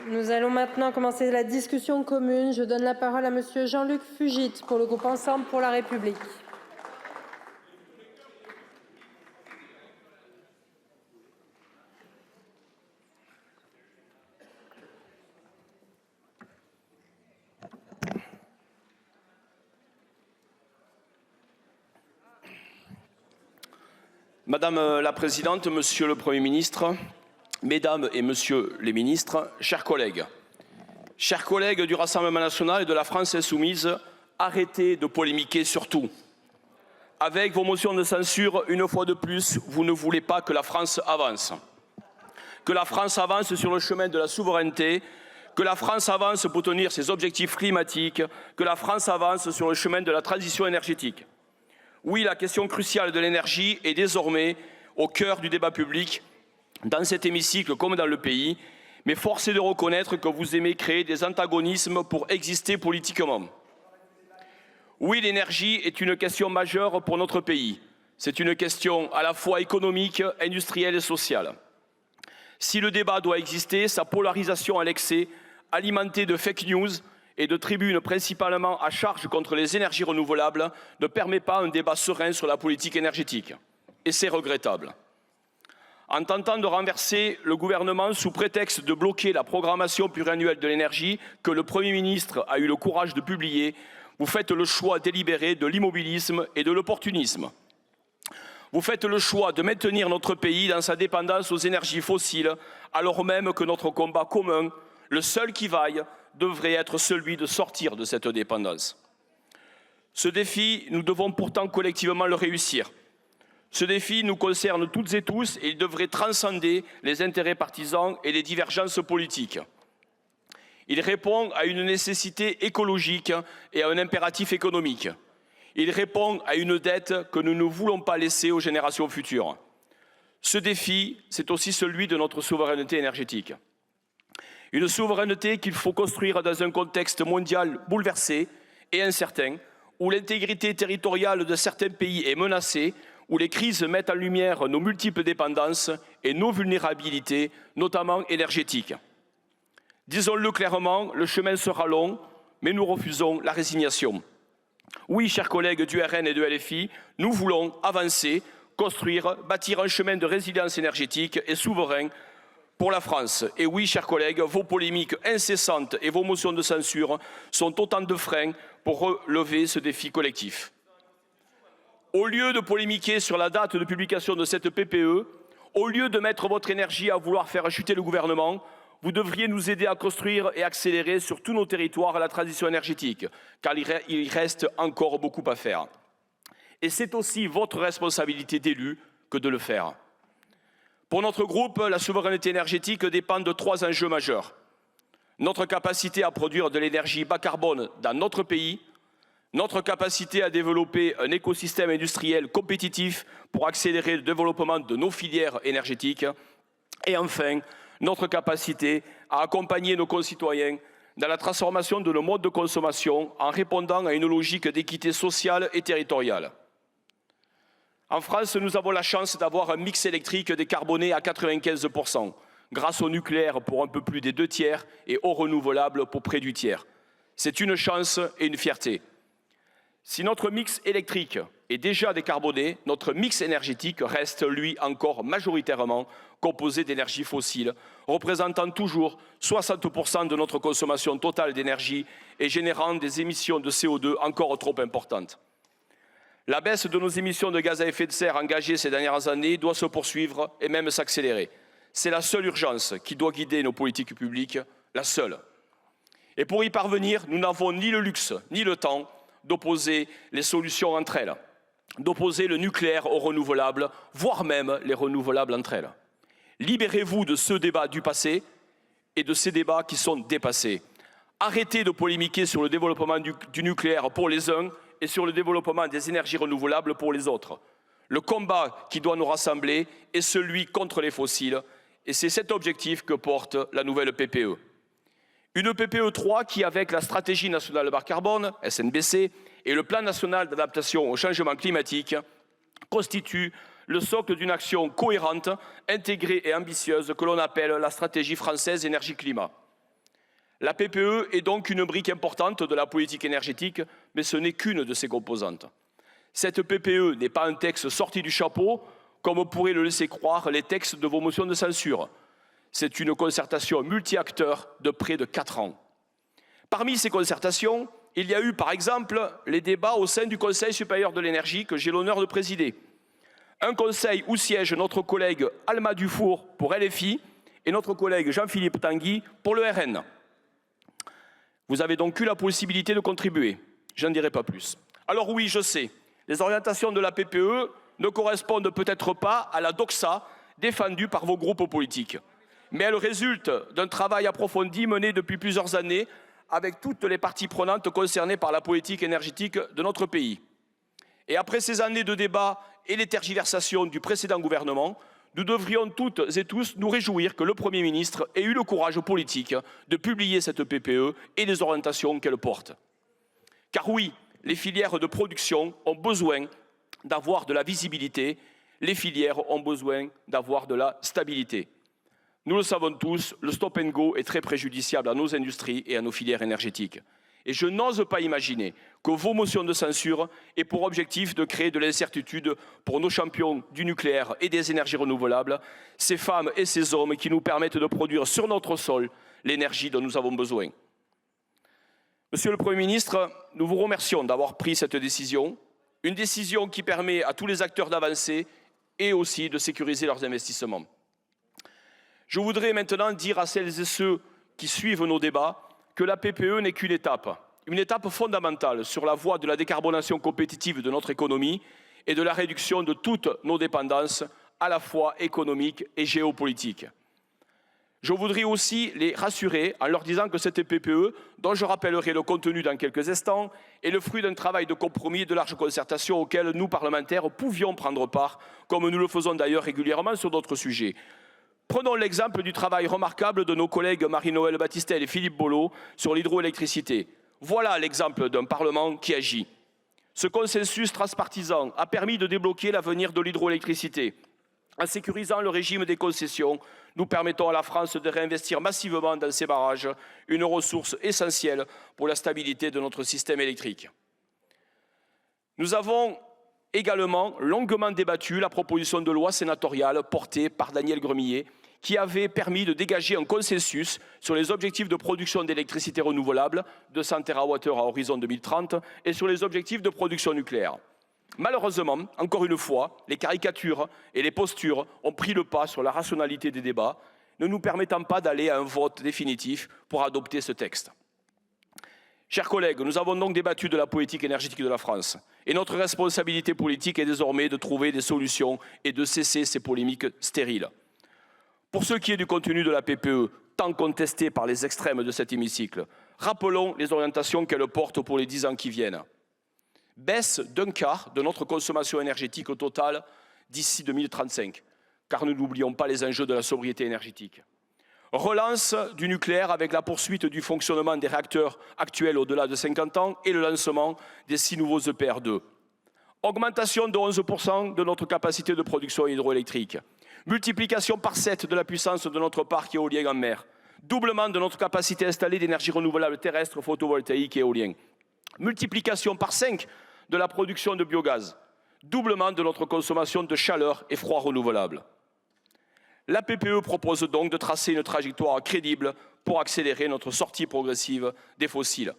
Nous allons maintenant commencer la discussion commune. Je donne la parole à Monsieur Jean-Luc Fugit pour le groupe Ensemble pour la République. Madame la Présidente, Monsieur le Premier ministre, Mesdames et Messieurs les ministres, chers collègues du Rassemblement national et de la France insoumise, arrêtez de polémiquer sur tout. Avec vos motions de censure, une fois de plus, vous ne voulez pas que la France avance. Que la France avance sur le chemin de la souveraineté, que la France avance pour tenir ses objectifs climatiques, que la France avance sur le chemin de la transition énergétique. Oui, la question cruciale de l'énergie est désormais au cœur du débat public, dans cet hémicycle comme dans le pays, mais force est de reconnaître que vous aimez créer des antagonismes pour exister politiquement. Oui, l'énergie est une question majeure pour notre pays. C'est une question à la fois économique, industrielle et sociale. Si le débat doit exister, sa polarisation à l'excès, alimentée de fake news et de tribunes principalement à charge contre les énergies renouvelables, ne permet pas un débat serein sur la politique énergétique. Et c'est regrettable. En tentant de renverser le gouvernement sous prétexte de bloquer la programmation pluriannuelle de l'énergie que le Premier ministre a eu le courage de publier, vous faites le choix délibéré de l'immobilisme et de l'opportunisme. Vous faites le choix de maintenir notre pays dans sa dépendance aux énergies fossiles, alors même que notre combat commun, le seul qui vaille, devrait être celui de sortir de cette dépendance. Ce défi, nous devons pourtant collectivement le réussir. Ce défi nous concerne toutes et tous et il devrait transcender les intérêts partisans et les divergences politiques. Il répond à une nécessité écologique et à un impératif économique. Il répond à une dette que nous ne voulons pas laisser aux générations futures. Ce défi, c'est aussi celui de notre souveraineté énergétique. Une souveraineté qu'il faut construire dans un contexte mondial bouleversé et incertain, où l'intégrité territoriale de certains pays est menacée, où les crises mettent en lumière nos multiples dépendances et nos vulnérabilités, notamment énergétiques. Disons-le clairement, le chemin sera long, mais nous refusons la résignation. Oui, chers collègues du RN et de LFI, nous voulons avancer, construire, bâtir un chemin de résilience énergétique et souverain pour la France. Et oui, chers collègues, vos polémiques incessantes et vos motions de censure sont autant de freins pour relever ce défi collectif. Au lieu de polémiquer sur la date de publication de cette PPE, au lieu de mettre votre énergie à vouloir faire chuter le gouvernement, vous devriez nous aider à construire et accélérer sur tous nos territoires la transition énergétique, car il reste encore beaucoup à faire. Et c'est aussi votre responsabilité d'élu que de le faire. Pour notre groupe, la souveraineté énergétique dépend de 3 enjeux majeurs. Notre capacité à produire de l'énergie bas carbone dans notre pays, notre capacité à développer un écosystème industriel compétitif pour accélérer le développement de nos filières énergétiques et enfin, notre capacité à accompagner nos concitoyens dans la transformation de nos modes de consommation en répondant à une logique d'équité sociale et territoriale. En France, nous avons la chance d'avoir un mix électrique décarboné à 95%, grâce au nucléaire pour un peu plus des 2/3 et aux renouvelables pour près du tiers. C'est une chance et une fierté. Si notre mix électrique est déjà décarboné, notre mix énergétique reste, lui, encore majoritairement composé d'énergie fossile, représentant toujours 60% de notre consommation totale d'énergie et générant des émissions de CO2 encore trop importantes. La baisse de nos émissions de gaz à effet de serre engagées ces dernières années doit se poursuivre et même s'accélérer. C'est la seule urgence qui doit guider nos politiques publiques, la seule. Et pour y parvenir, nous n'avons ni le luxe ni le temps d'opposer les solutions entre elles, d'opposer le nucléaire aux renouvelables, voire même les renouvelables entre elles. Libérez-vous de ce débat du passé et de ces débats qui sont dépassés. Arrêtez de polémiquer sur le développement du nucléaire pour les uns et sur le développement des énergies renouvelables pour les autres. Le combat qui doit nous rassembler est celui contre les fossiles et c'est cet objectif que porte la nouvelle PPE. Une PPE 3 qui, avec la stratégie nationale bas carbone, SNBC, et le plan national d'adaptation au changement climatique, constitue le socle d'une action cohérente, intégrée et ambitieuse que l'on appelle la stratégie française énergie-climat. La PPE est donc une brique importante de la politique énergétique, mais ce n'est qu'une de ses composantes. Cette PPE n'est pas un texte sorti du chapeau, comme pourraient le laisser croire les textes de vos motions de censure. C'est une concertation multi-acteurs de près de 4 ans. Parmi ces concertations, il y a eu par exemple les débats au sein du Conseil supérieur de l'énergie que j'ai l'honneur de présider. Un conseil où siègent notre collègue Alma Dufour pour LFI et notre collègue Jean-Philippe Tanguy pour le RN. Vous avez donc eu la possibilité de contribuer. Je n'en dirai pas plus. Alors oui, je sais, les orientations de la PPE ne correspondent peut-être pas à la doxa défendue par vos groupes politiques. Mais elles résultent d'un travail approfondi mené depuis plusieurs années avec toutes les parties prenantes concernées par la politique énergétique de notre pays. Et après ces années de débats et les tergiversations du précédent gouvernement, nous devrions toutes et tous nous réjouir que le Premier ministre ait eu le courage politique de publier cette PPE et les orientations qu'elle porte. Car oui, les filières de production ont besoin d'avoir de la visibilité, les filières ont besoin d'avoir de la stabilité. Nous le savons tous, le stop and go est très préjudiciable à nos industries et à nos filières énergétiques. Et je n'ose pas imaginer que vos motions de censure aient pour objectif de créer de l'incertitude pour nos champions du nucléaire et des énergies renouvelables, ces femmes et ces hommes qui nous permettent de produire sur notre sol l'énergie dont nous avons besoin. Monsieur le Premier ministre, nous vous remercions d'avoir pris cette décision, une décision qui permet à tous les acteurs d'avancer et aussi de sécuriser leurs investissements. Je voudrais maintenant dire à celles et ceux qui suivent nos débats que la PPE n'est qu'une étape fondamentale sur la voie de la décarbonation compétitive de notre économie et de la réduction de toutes nos dépendances, à la fois économiques et géopolitiques. Je voudrais aussi les rassurer en leur disant que cette PPE, dont je rappellerai le contenu dans quelques instants, est le fruit d'un travail de compromis et de large concertation auquel nous, parlementaires, pouvions prendre part, comme nous le faisons d'ailleurs régulièrement sur d'autres sujets. Prenons l'exemple du travail remarquable de nos collègues Marie-Noëlle Battistel et Philippe Bolo sur l'hydroélectricité. Voilà l'exemple d'un Parlement qui agit. Ce consensus transpartisan a permis de débloquer l'avenir de l'hydroélectricité. En sécurisant le régime des concessions, nous permettons à la France de réinvestir massivement dans ses barrages, une ressource essentielle pour la stabilité de notre système électrique. Nous avons également longuement débattu la proposition de loi sénatoriale portée par Daniel Gremillet, qui avait permis de dégager un consensus sur les objectifs de production d'électricité renouvelable de 100 TWh à horizon 2030 et sur les objectifs de production nucléaire. Malheureusement, encore une fois, les caricatures et les postures ont pris le pas sur la rationalité des débats, ne nous permettant pas d'aller à un vote définitif pour adopter ce texte. Chers collègues, nous avons donc débattu de la politique énergétique de la France. Et notre responsabilité politique est désormais de trouver des solutions et de cesser ces polémiques stériles. Pour ce qui est du contenu de la PPE, tant contesté par les extrêmes de cet hémicycle, rappelons les orientations qu'elle porte pour les 10 ans qui viennent. Baisse d'un quart de notre consommation énergétique au total d'ici 2035, car nous n'oublions pas les enjeux de la sobriété énergétique. Relance du nucléaire avec la poursuite du fonctionnement des réacteurs actuels au-delà de 50 ans et le lancement des 6 nouveaux EPR2. Augmentation de 11% de notre capacité de production hydroélectrique. Multiplication par 7 de la puissance de notre parc éolien en mer. Doublement de notre capacité installée d'énergie renouvelable terrestre, photovoltaïque et éolien. Multiplication par 5 de la production de biogaz. Doublement de notre consommation de chaleur et froid renouvelable. La PPE propose donc de tracer une trajectoire crédible pour accélérer notre sortie progressive des fossiles.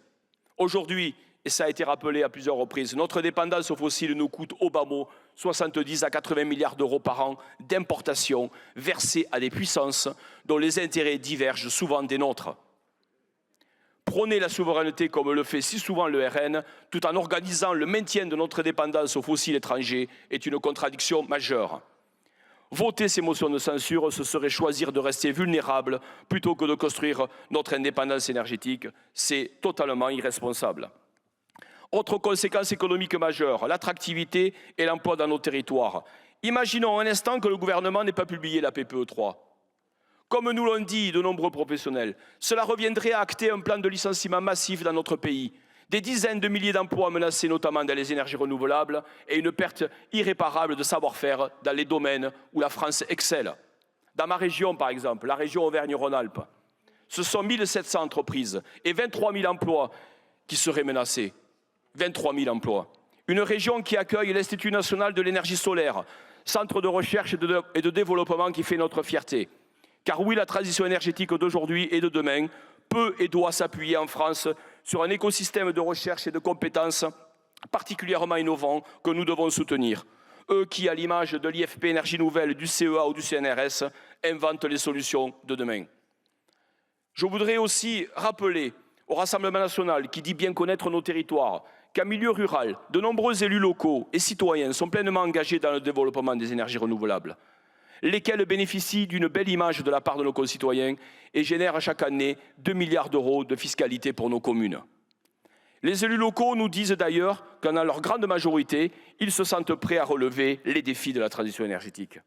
Aujourd'hui, et ça a été rappelé à plusieurs reprises, notre dépendance aux fossiles nous coûte au bas mot 70 à 80 milliards d'euros par an d'importations versées à des puissances dont les intérêts divergent souvent des nôtres. Prôner la souveraineté comme le fait si souvent le RN, tout en organisant le maintien de notre dépendance aux fossiles étrangers, est une contradiction majeure. Voter ces motions de censure, ce serait choisir de rester vulnérable plutôt que de construire notre indépendance énergétique. C'est totalement irresponsable. Autre conséquence économique majeure, l'attractivité et l'emploi dans nos territoires. Imaginons un instant que le gouvernement n'ait pas publié la PPE 3. Comme nous l'ont dit de nombreux professionnels, cela reviendrait à acter un plan de licenciement massif dans notre pays. Des dizaines de milliers d'emplois menacés, notamment dans les énergies renouvelables, et une perte irréparable de savoir-faire dans les domaines où la France excelle. Dans ma région, par exemple, la région Auvergne-Rhône-Alpes, Ce sont 1700 entreprises et 23 000 emplois qui seraient menacés. 23 000 emplois. Une région qui accueille l'Institut national de l'énergie solaire, centre de recherche et de développement qui fait notre fierté. Car oui, la transition énergétique d'aujourd'hui et de demain peut et doit s'appuyer en France sur un écosystème de recherche et de compétences particulièrement innovants que nous devons soutenir. Eux qui, à l'image de l'IFP Énergie Nouvelle, du CEA ou du CNRS, inventent les solutions de demain. Je voudrais aussi rappeler au Rassemblement national, qui dit bien connaître nos territoires, qu'en milieu rural, de nombreux élus locaux et citoyens sont pleinement engagés dans le développement des énergies renouvelables, lesquelles bénéficient d'une belle image de la part de nos concitoyens et génèrent chaque année 2 milliards d'euros de fiscalité pour nos communes. Les élus locaux nous disent d'ailleurs que dans leur grande majorité, ils se sentent prêts à relever les défis de la transition énergétique.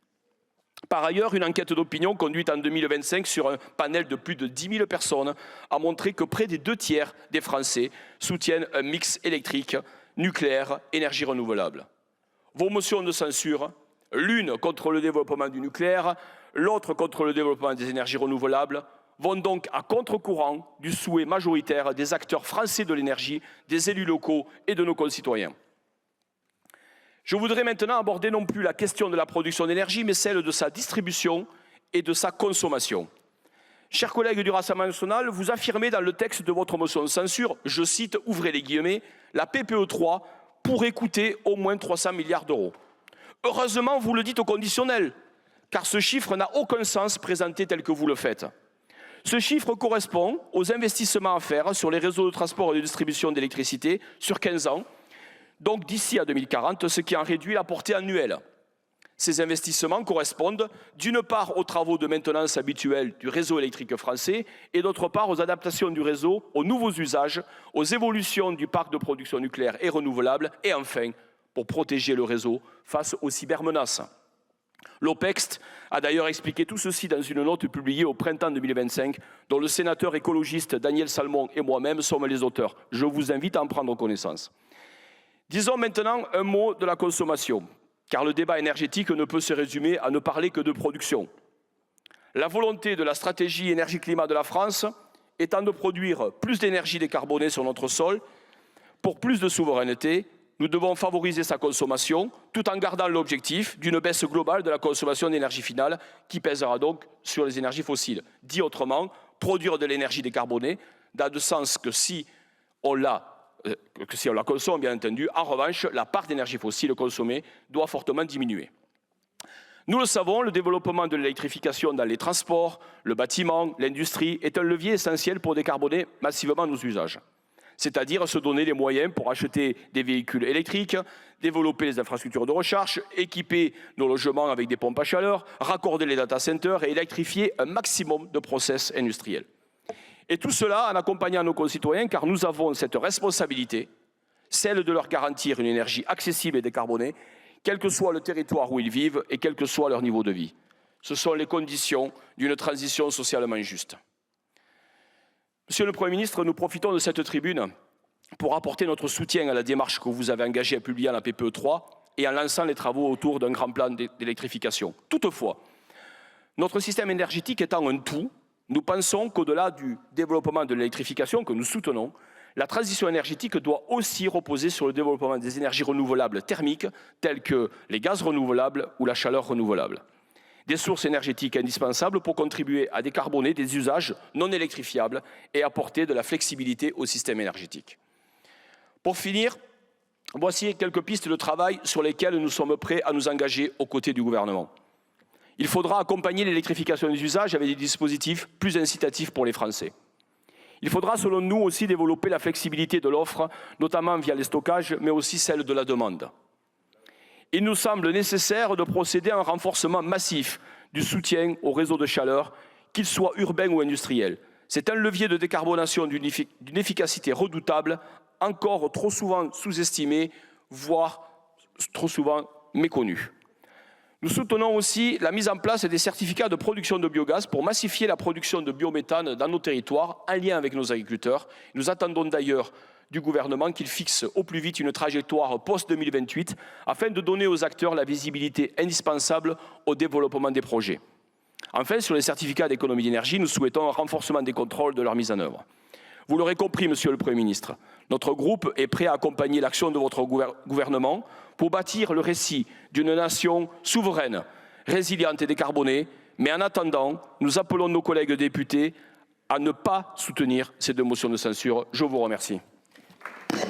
Par ailleurs, une enquête d'opinion conduite en 2025 sur un panel de plus de 10 000 personnes a montré que près des 2/3 des Français soutiennent un mix électrique, nucléaire, énergie renouvelable. Vos motions de censure, l'une contre le développement du nucléaire, l'autre contre le développement des énergies renouvelables, vont donc à contre-courant du souhait majoritaire des acteurs français de l'énergie, des élus locaux et de nos concitoyens. Je voudrais maintenant aborder non plus la question de la production d'énergie, mais celle de sa distribution et de sa consommation. Chers collègues du Rassemblement national, vous affirmez dans le texte de votre motion de censure, je cite, ouvrez les guillemets, la PPE 3 pourrait coûter au moins 300 milliards d'euros. Heureusement, vous le dites au conditionnel, car ce chiffre n'a aucun sens présenté tel que vous le faites. Ce chiffre correspond aux investissements à faire sur les réseaux de transport et de distribution d'électricité sur 15 ans, donc d'ici à 2040, ce qui en réduit la portée annuelle. Ces investissements correspondent d'une part aux travaux de maintenance habituels du réseau électrique français et d'autre part aux adaptations du réseau aux nouveaux usages, aux évolutions du parc de production nucléaire et renouvelable et enfin pour protéger le réseau face aux cybermenaces. L'OPEX a d'ailleurs expliqué tout ceci dans une note publiée au printemps 2025 dont le sénateur écologiste Daniel Salmon et moi-même sommes les auteurs. Je vous invite à en prendre connaissance. Disons maintenant un mot de la consommation, car le débat énergétique ne peut se résumer à ne parler que de production. La volonté de la stratégie énergie-climat de la France étant de produire plus d'énergie décarbonée sur notre sol, pour plus de souveraineté, nous devons favoriser sa consommation tout en gardant l'objectif d'une baisse globale de la consommation d'énergie finale qui pèsera donc sur les énergies fossiles. Dit autrement, produire de l'énergie décarbonée dans le sens que si on la consomme, bien entendu, en revanche, la part d'énergie fossile consommée doit fortement diminuer. Nous le savons, le développement de l'électrification dans les transports, le bâtiment, l'industrie est un levier essentiel pour décarboner massivement nos usages. C'est-à-dire se donner les moyens pour acheter des véhicules électriques, développer les infrastructures de recharge, équiper nos logements avec des pompes à chaleur, raccorder les data centers et électrifier un maximum de process industriels. Et tout cela en accompagnant nos concitoyens, car nous avons cette responsabilité, celle de leur garantir une énergie accessible et décarbonée, quel que soit le territoire où ils vivent et quel que soit leur niveau de vie. Ce sont les conditions d'une transition socialement juste. Monsieur le Premier ministre, nous profitons de cette tribune pour apporter notre soutien à la démarche que vous avez engagée à publier la PPE 3 et en lançant les travaux autour d'un grand plan d'électrification. Toutefois, notre système énergétique étant un tout, nous pensons qu'au-delà du développement de l'électrification que nous soutenons, la transition énergétique doit aussi reposer sur le développement des énergies renouvelables thermiques telles que les gaz renouvelables ou la chaleur renouvelable. Des sources énergétiques indispensables pour contribuer à décarboner des usages non électrifiables et apporter de la flexibilité au système énergétique. Pour finir, voici quelques pistes de travail sur lesquelles nous sommes prêts à nous engager aux côtés du gouvernement. Il faudra accompagner l'électrification des usages avec des dispositifs plus incitatifs pour les Français. Il faudra, selon nous, aussi développer la flexibilité de l'offre, notamment via les stockages, mais aussi celle de la demande. Il nous semble nécessaire de procéder à un renforcement massif du soutien au réseau de chaleur, qu'il soit urbain ou industriel. C'est un levier de décarbonation d'une efficacité redoutable, encore trop souvent sous-estimé, voire trop souvent méconnu. Nous soutenons aussi la mise en place des certificats de production de biogaz pour massifier la production de biométhane dans nos territoires, en lien avec nos agriculteurs. Nous attendons d'ailleurs du gouvernement qu'il fixe au plus vite une trajectoire post-2028 afin de donner aux acteurs la visibilité indispensable au développement des projets. Enfin, sur les certificats d'économie d'énergie, nous souhaitons un renforcement des contrôles de leur mise en œuvre. Vous l'aurez compris, Monsieur le Premier ministre, notre groupe est prêt à accompagner l'action de votre gouvernement pour bâtir le récit d'une nation souveraine, résiliente et décarbonée. Mais en attendant, nous appelons nos collègues députés à ne pas soutenir ces 2 motions de censure. Je vous remercie.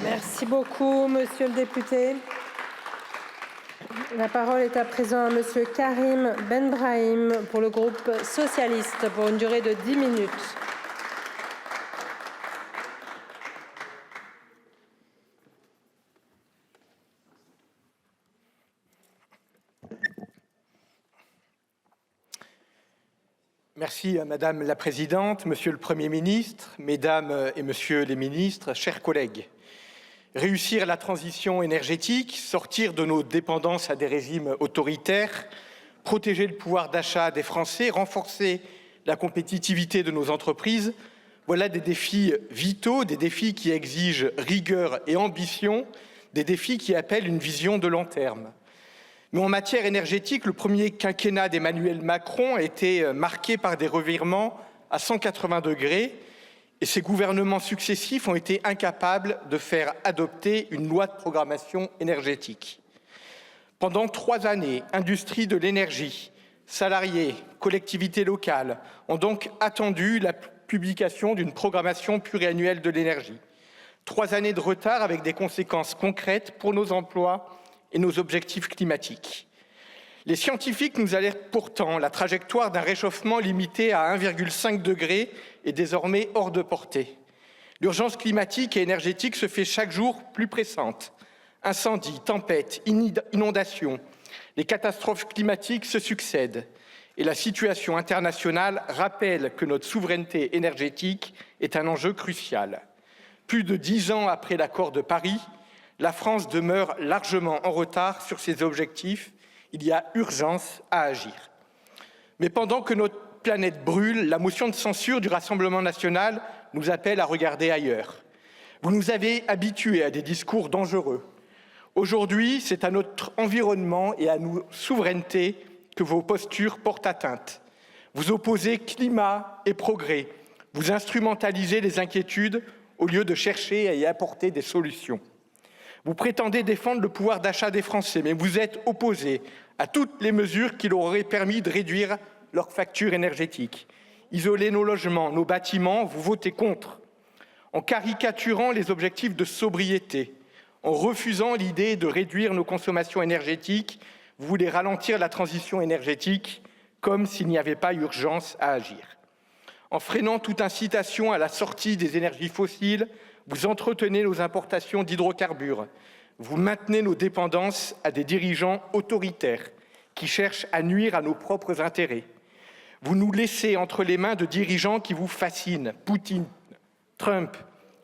Merci beaucoup, monsieur le député. La parole est à présent à monsieur Karim Benbrahim pour le groupe socialiste pour une durée de 10 minutes. Merci Madame la Présidente, Monsieur le Premier ministre, Mesdames et Messieurs les ministres, chers collègues. Réussir la transition énergétique, sortir de nos dépendances à des régimes autoritaires, protéger le pouvoir d'achat des Français, renforcer la compétitivité de nos entreprises, voilà des défis vitaux, des défis qui exigent rigueur et ambition, des défis qui appellent une vision de long terme. Mais en matière énergétique, le premier quinquennat d'Emmanuel Macron a été marqué par des revirements à 180 degrés et ces gouvernements successifs ont été incapables de faire adopter une loi de programmation énergétique. Pendant 3 années, industrie de l'énergie, salariés, collectivités locales ont donc attendu la publication d'une programmation pluriannuelle de l'énergie. 3 années de retard avec des conséquences concrètes pour nos emplois et nos objectifs climatiques. Les scientifiques nous alertent pourtant, la trajectoire d'un réchauffement limité à 1,5 degré est désormais hors de portée. L'urgence climatique et énergétique se fait chaque jour plus pressante. Incendies, tempêtes, inondations, les catastrophes climatiques se succèdent et la situation internationale rappelle que notre souveraineté énergétique est un enjeu crucial. Plus de 10 ans après l'accord de Paris, la France demeure largement en retard sur ses objectifs. Il y a urgence à agir. Mais pendant que notre planète brûle, la motion de censure du Rassemblement national nous appelle à regarder ailleurs. Vous nous avez habitués à des discours dangereux. Aujourd'hui, c'est à notre environnement et à nos souverainetés que vos postures portent atteinte. Vous opposez climat et progrès. Vous instrumentalisez les inquiétudes au lieu de chercher à y apporter des solutions. Vous prétendez défendre le pouvoir d'achat des Français, mais vous êtes opposés à toutes les mesures qui leur auraient permis de réduire leur facture énergétique. Isoler nos logements, nos bâtiments, vous votez contre. En caricaturant les objectifs de sobriété, en refusant l'idée de réduire nos consommations énergétiques, vous voulez ralentir la transition énergétique comme s'il n'y avait pas urgence à agir. En freinant toute incitation à la sortie des énergies fossiles, vous entretenez nos importations d'hydrocarbures. Vous maintenez nos dépendances à des dirigeants autoritaires qui cherchent à nuire à nos propres intérêts. Vous nous laissez entre les mains de dirigeants qui vous fascinent, Poutine, Trump,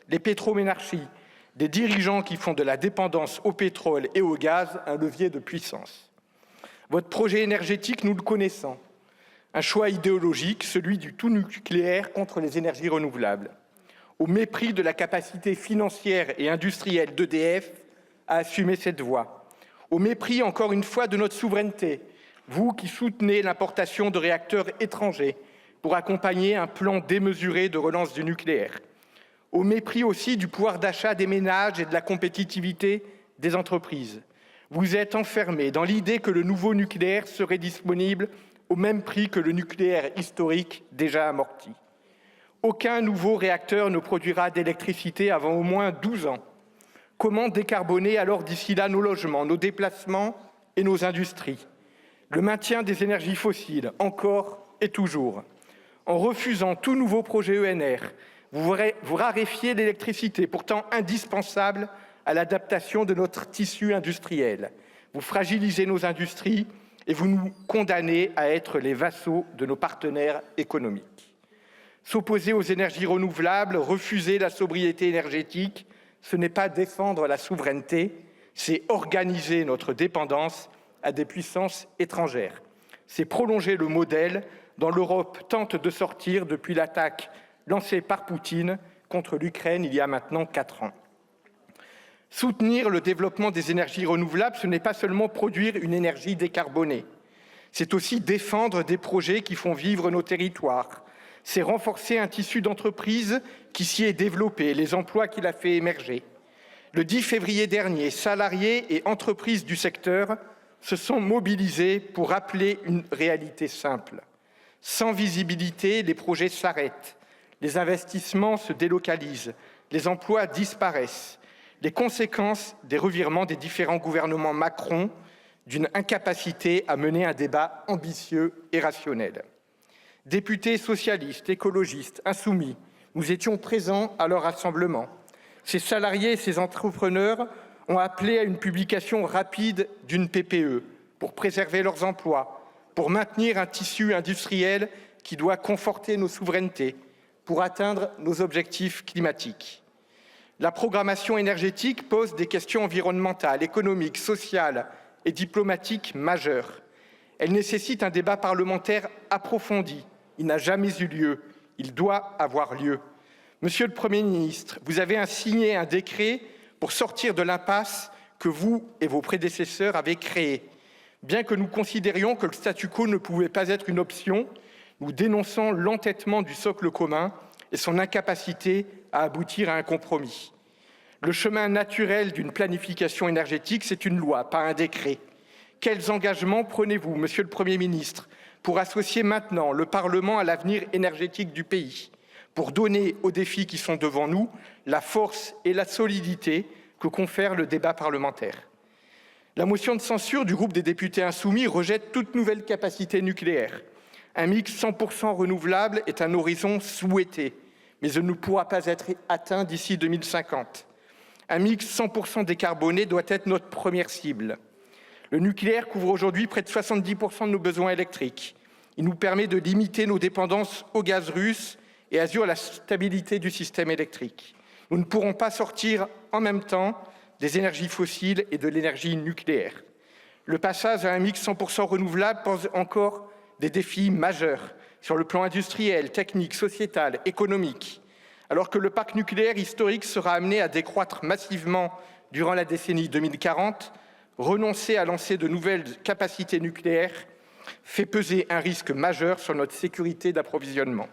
les pétroménarchies, des dirigeants qui font de la dépendance au pétrole et au gaz un levier de puissance. Votre projet énergétique, nous le connaissons. Un choix idéologique, celui du tout nucléaire contre les énergies renouvelables. Au mépris de la capacité financière et industrielle d'EDF à assumer cette voie. Au mépris, encore une fois, de notre souveraineté, vous qui soutenez l'importation de réacteurs étrangers pour accompagner un plan démesuré de relance du nucléaire. Au mépris aussi du pouvoir d'achat des ménages et de la compétitivité des entreprises. Vous êtes enfermés dans l'idée que le nouveau nucléaire serait disponible au même prix que le nucléaire historique déjà amorti. Aucun nouveau réacteur ne produira d'électricité avant au moins 12 ans. Comment décarboner alors d'ici là nos logements, nos déplacements et nos industries? Le maintien des énergies fossiles, encore et toujours. En refusant tout nouveau projet ENR, vous raréfiez l'électricité, pourtant indispensable à l'adaptation de notre tissu industriel. Vous fragilisez nos industries et vous nous condamnez à être les vassaux de nos partenaires économiques. S'opposer aux énergies renouvelables, refuser la sobriété énergétique, ce n'est pas défendre la souveraineté, c'est organiser notre dépendance à des puissances étrangères. C'est prolonger le modèle dont l'Europe tente de sortir depuis l'attaque lancée par Poutine contre l'Ukraine il y a maintenant 4 ans. Soutenir le développement des énergies renouvelables, ce n'est pas seulement produire une énergie décarbonée, C'est aussi défendre des projets qui font vivre nos territoires. C'est renforcer un tissu d'entreprise qui s'y est développé, les emplois qu'il a fait émerger. Le 10 février dernier, salariés et entreprises du secteur se sont mobilisés pour rappeler une réalité simple. Sans visibilité, les projets s'arrêtent, les investissements se délocalisent, les emplois disparaissent. Les conséquences des revirements des différents gouvernements Macron, d'une incapacité à mener un débat ambitieux et rationnel. Députés socialistes, écologistes, insoumis, nous étions présents à leur rassemblement. Ces salariés et ces entrepreneurs ont appelé à une publication rapide d'une PPE pour préserver leurs emplois, pour maintenir un tissu industriel qui doit conforter nos souverainetés, pour atteindre nos objectifs climatiques. La programmation énergétique pose des questions environnementales, économiques, sociales et diplomatiques majeures. Elle nécessite un débat parlementaire approfondi. Il n'a jamais eu lieu. Il doit avoir lieu. Monsieur le Premier ministre, vous avez signé un décret pour sortir de l'impasse que vous et vos prédécesseurs avez créée. Bien que nous considérions que le statu quo ne pouvait pas être une option, nous dénonçons l'entêtement du socle commun et son incapacité à aboutir à un compromis. Le chemin naturel d'une planification énergétique, c'est une loi, pas un décret. Quels engagements prenez-vous, Monsieur le Premier ministre, pour associer maintenant le Parlement à l'avenir énergétique du pays, pour donner aux défis qui sont devant nous la force et la solidité que confère le débat parlementaire? La motion de censure du groupe des députés insoumis rejette toute nouvelle capacité nucléaire. Un mix 100% renouvelable est un horizon souhaité, mais il ne pourra pas être atteint d'ici 2050. Un mix 100% décarboné doit être notre première cible. Le nucléaire couvre aujourd'hui près de 70% de nos besoins électriques. Il nous permet de limiter nos dépendances au gaz russe et assure la stabilité du système électrique. Nous ne pourrons pas sortir en même temps des énergies fossiles et de l'énergie nucléaire. Le passage à un mix 100% renouvelable pose encore des défis majeurs sur le plan industriel, technique, sociétal, économique. Alors que le parc nucléaire historique sera amené à décroître massivement durant la décennie 2040, renoncer à lancer de nouvelles capacités nucléaires fait peser un risque majeur sur notre sécurité d'approvisionnement.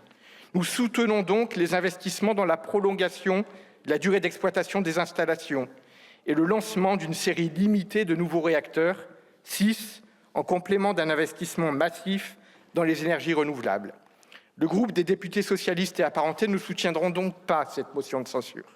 Nous soutenons donc les investissements dans la prolongation de la durée d'exploitation des installations et le lancement d'une série limitée de nouveaux réacteurs, 6, en complément d'un investissement massif dans les énergies renouvelables. Le groupe des députés socialistes et apparentés ne soutiendront donc pas cette motion de censure.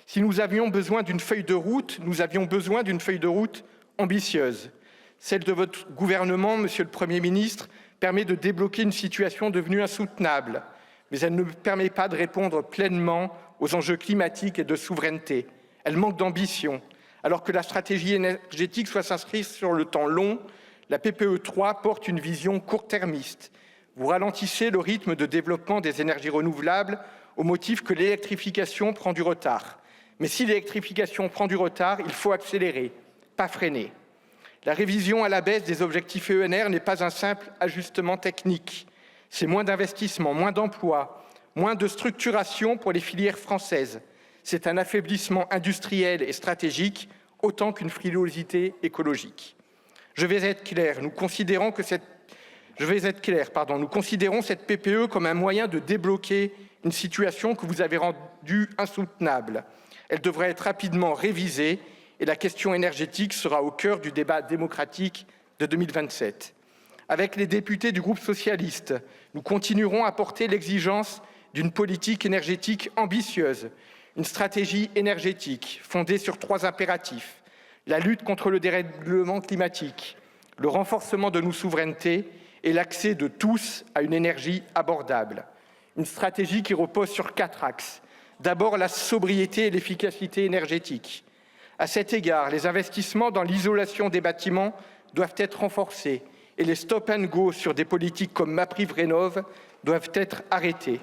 Si nous avions besoin d'une feuille de route, nous avions besoin d'une feuille de route ambitieuse. Celle de votre gouvernement, Monsieur le Premier ministre, permet de débloquer une situation devenue insoutenable, mais elle ne permet pas de répondre pleinement aux enjeux climatiques et de souveraineté. Elle manque d'ambition. Alors que la stratégie énergétique doit s'inscrire sur le temps long, la PPE 3 porte une vision court-termiste. Vous ralentissez le rythme de développement des énergies renouvelables au motif que l'électrification prend du retard. Mais si l'électrification prend du retard, il faut accélérer, pas freiner. La révision à la baisse des objectifs ENR n'est pas un simple ajustement technique. C'est moins d'investissements, moins d'emplois, moins de structuration pour les filières françaises. C'est un affaiblissement industriel et stratégique autant qu'une frilosité écologique. Je vais être clair, nous considérons cette PPE comme un moyen de débloquer une situation que vous avez rendue insoutenable. Elle devrait être rapidement révisée et la question énergétique sera au cœur du débat démocratique de 2027. Avec les députés du groupe socialiste, nous continuerons à porter l'exigence d'une politique énergétique ambitieuse, une stratégie énergétique fondée sur 3 impératifs: la lutte contre le dérèglement climatique, le renforcement de nos souverainetés et l'accès de tous à une énergie abordable. Une stratégie qui repose sur 4 axes. D'abord, la sobriété et l'efficacité énergétique. À cet égard, les investissements dans l'isolation des bâtiments doivent être renforcés et les stop-and-go sur des politiques comme MaPrimeRénov' doivent être arrêtés.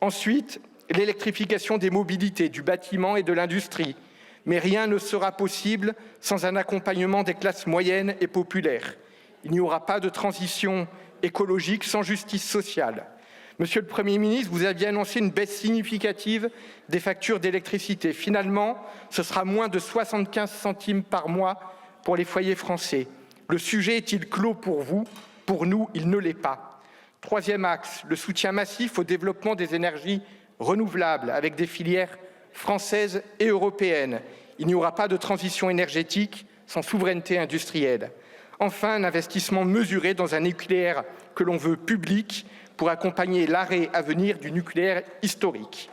Ensuite, l'électrification des mobilités, du bâtiment et de l'industrie. Mais rien ne sera possible sans un accompagnement des classes moyennes et populaires. Il n'y aura pas de transition écologique sans justice sociale. Monsieur le Premier ministre, vous aviez annoncé une baisse significative des factures d'électricité. Finalement, ce sera moins de 75 centimes par mois pour les foyers français. Le sujet est-il clos pour vous? Pour nous, il ne l'est pas. Troisième axe, le soutien massif au développement des énergies renouvelables avec des filières françaises et européennes. Il n'y aura pas de transition énergétique sans souveraineté industrielle. Enfin, un investissement mesuré dans un nucléaire que l'on veut public pour accompagner l'arrêt à venir du nucléaire historique.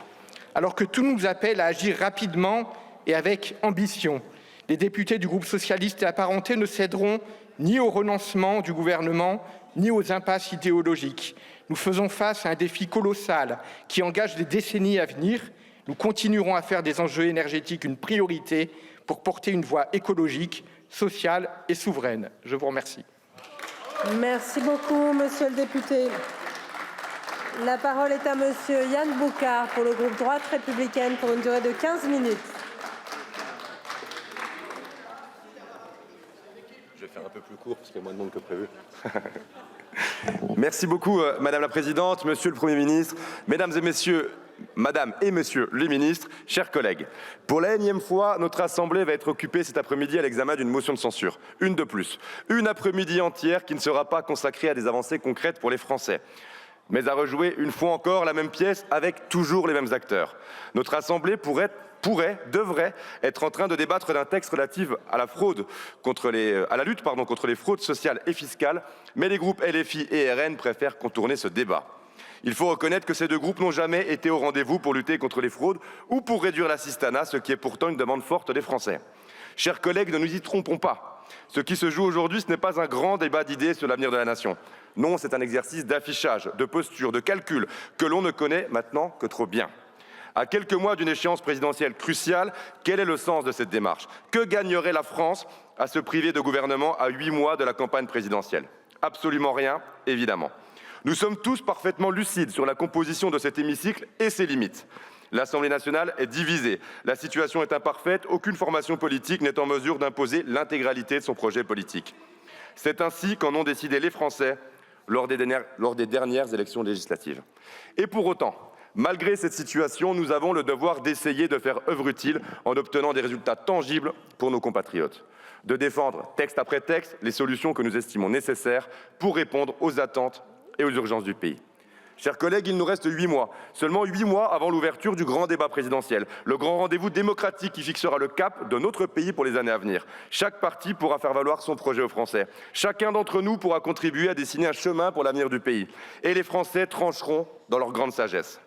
Alors que tout nous appelle à agir rapidement et avec ambition, les députés du groupe socialiste et apparentés ne céderont ni au renoncement du gouvernement, ni aux impasses idéologiques. Nous faisons face à un défi colossal qui engage des décennies à venir. Nous continuerons à faire des enjeux énergétiques une priorité pour porter une voie écologique, sociale et souveraine. Je vous remercie. Merci beaucoup, monsieur le député. La parole est à monsieur Yann Boucard pour le groupe Droite républicaine pour une durée de 15 minutes. Je vais faire un peu plus court parce qu'il y a moins de monde que prévu. Merci beaucoup, Madame la Présidente, Monsieur le Premier ministre, Mesdames et Messieurs, Madame et Messieurs les ministres, chers collègues. Pour la énième fois, notre Assemblée va être occupée cet après-midi à l'examen d'une motion de censure. Une de plus. Une après-midi entière qui ne sera pas consacrée à des avancées concrètes pour les Français, mais à rejouer une fois encore la même pièce avec toujours les mêmes acteurs. Notre Assemblée devrait être en train de débattre d'un texte relatif à la lutte contre les fraudes sociales et fiscales, mais les groupes LFI et RN préfèrent contourner ce débat. Il faut reconnaître que ces deux groupes n'ont jamais été au rendez-vous pour lutter contre les fraudes ou pour réduire l'assistanat, ce qui est pourtant une demande forte des Français. Chers collègues, ne nous y trompons pas. Ce qui se joue aujourd'hui, ce n'est pas un grand débat d'idées sur l'avenir de la nation. Non, c'est un exercice d'affichage, de posture, de calcul que l'on ne connaît maintenant que trop bien. À quelques mois d'une échéance présidentielle cruciale, quel est le sens de cette démarche? Que gagnerait la France à se priver de gouvernement à 8 mois de la campagne présidentielle? Absolument rien, évidemment. Nous sommes tous parfaitement lucides sur la composition de cet hémicycle et ses limites. L'Assemblée nationale est divisée, la situation est imparfaite, aucune formation politique n'est en mesure d'imposer l'intégralité de son projet politique. C'est ainsi qu'en ont décidé les Français lors des dernières élections législatives. Et pour autant, malgré cette situation, nous avons le devoir d'essayer de faire œuvre utile en obtenant des résultats tangibles pour nos compatriotes, de défendre texte après texte les solutions que nous estimons nécessaires pour répondre aux attentes et aux urgences du pays. Chers collègues, il nous reste 8 mois, seulement 8 mois avant l'ouverture du grand débat présidentiel, le grand rendez-vous démocratique qui fixera le cap de notre pays pour les années à venir. Chaque parti pourra faire valoir son projet aux Français. Chacun d'entre nous pourra contribuer à dessiner un chemin pour l'avenir du pays. Et les Français trancheront dans leur grande sagesse.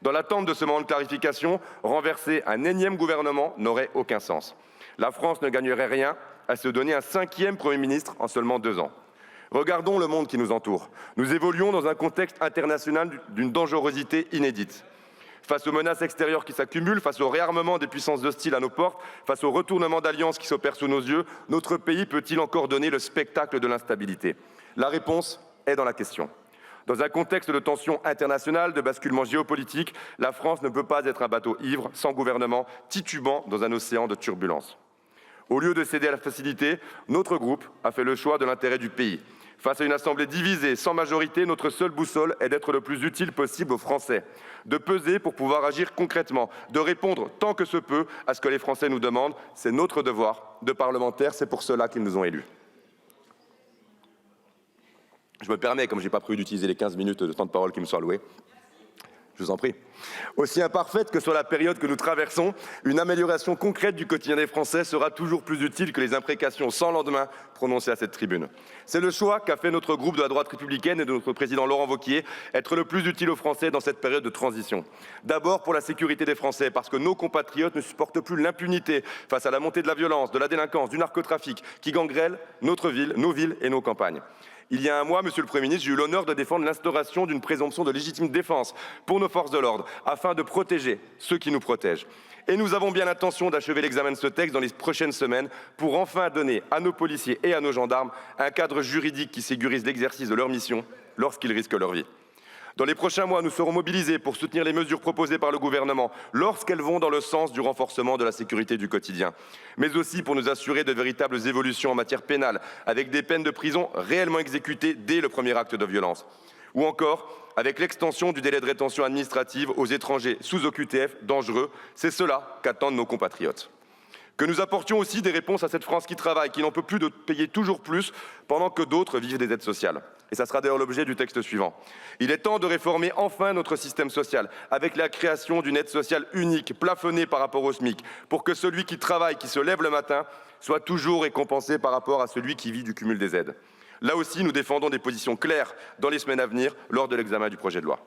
Dans l'attente de ce moment de clarification, renverser un énième gouvernement n'aurait aucun sens. La France ne gagnerait rien à se donner un 5e Premier ministre en seulement 2 ans. Regardons le monde qui nous entoure. Nous évoluons dans un contexte international d'une dangerosité inédite. Face aux menaces extérieures qui s'accumulent, face au réarmement des puissances hostiles à nos portes, face au retournement d'alliances qui s'opèrent sous nos yeux, notre pays peut-il encore donner le spectacle de l'instabilité? La réponse est dans la question. Dans un contexte de tension internationale, de basculement géopolitique, la France ne peut pas être un bateau ivre, sans gouvernement, titubant dans un océan de turbulences. Au lieu de céder à la facilité, notre groupe a fait le choix de l'intérêt du pays. Face à une assemblée divisée, sans majorité, notre seule boussole est d'être le plus utile possible aux Français, de peser pour pouvoir agir concrètement, de répondre tant que se peut à ce que les Français nous demandent. C'est notre devoir de parlementaires, c'est pour cela qu'ils nous ont élus. Je me permets, comme je n'ai pas prévu d'utiliser les 15 minutes de temps de parole qui me sont alloués, je vous en prie. Aussi imparfaite que soit la période que nous traversons, une amélioration concrète du quotidien des Français sera toujours plus utile que les imprécations sans lendemain prononcées à cette tribune. C'est le choix qu'a fait notre groupe de la droite républicaine et de notre président Laurent Wauquiez, être le plus utile aux Français dans cette période de transition. D'abord pour la sécurité des Français, parce que nos compatriotes ne supportent plus l'impunité face à la montée de la violence, de la délinquance, du narcotrafic qui gangrène notre ville, nos villes et nos campagnes. Il y a un mois, Monsieur le Premier ministre, j'ai eu l'honneur de défendre l'instauration d'une présomption de légitime défense pour nos forces de l'ordre, afin de protéger ceux qui nous protègent. Et nous avons bien l'intention d'achever l'examen de ce texte dans les prochaines semaines pour enfin donner à nos policiers et à nos gendarmes un cadre juridique qui sécurise l'exercice de leur mission lorsqu'ils risquent leur vie. Dans les prochains mois, nous serons mobilisés pour soutenir les mesures proposées par le gouvernement lorsqu'elles vont dans le sens du renforcement de la sécurité du quotidien, mais aussi pour nous assurer de véritables évolutions en matière pénale, avec des peines de prison réellement exécutées dès le premier acte de violence, ou encore avec l'extension du délai de rétention administrative aux étrangers sous OQTF dangereux. C'est cela qu'attendent nos compatriotes. Que nous apportions aussi des réponses à cette France qui travaille, qui n'en peut plus de payer toujours plus pendant que d'autres vivent des aides sociales. Et ça sera d'ailleurs l'objet du texte suivant. Il est temps de réformer enfin notre système social, avec la création d'une aide sociale unique, plafonnée par rapport au SMIC, pour que celui qui travaille, qui se lève le matin, soit toujours récompensé par rapport à celui qui vit du cumul des aides. Là aussi, nous défendons des positions claires dans les semaines à venir, lors de l'examen du projet de loi.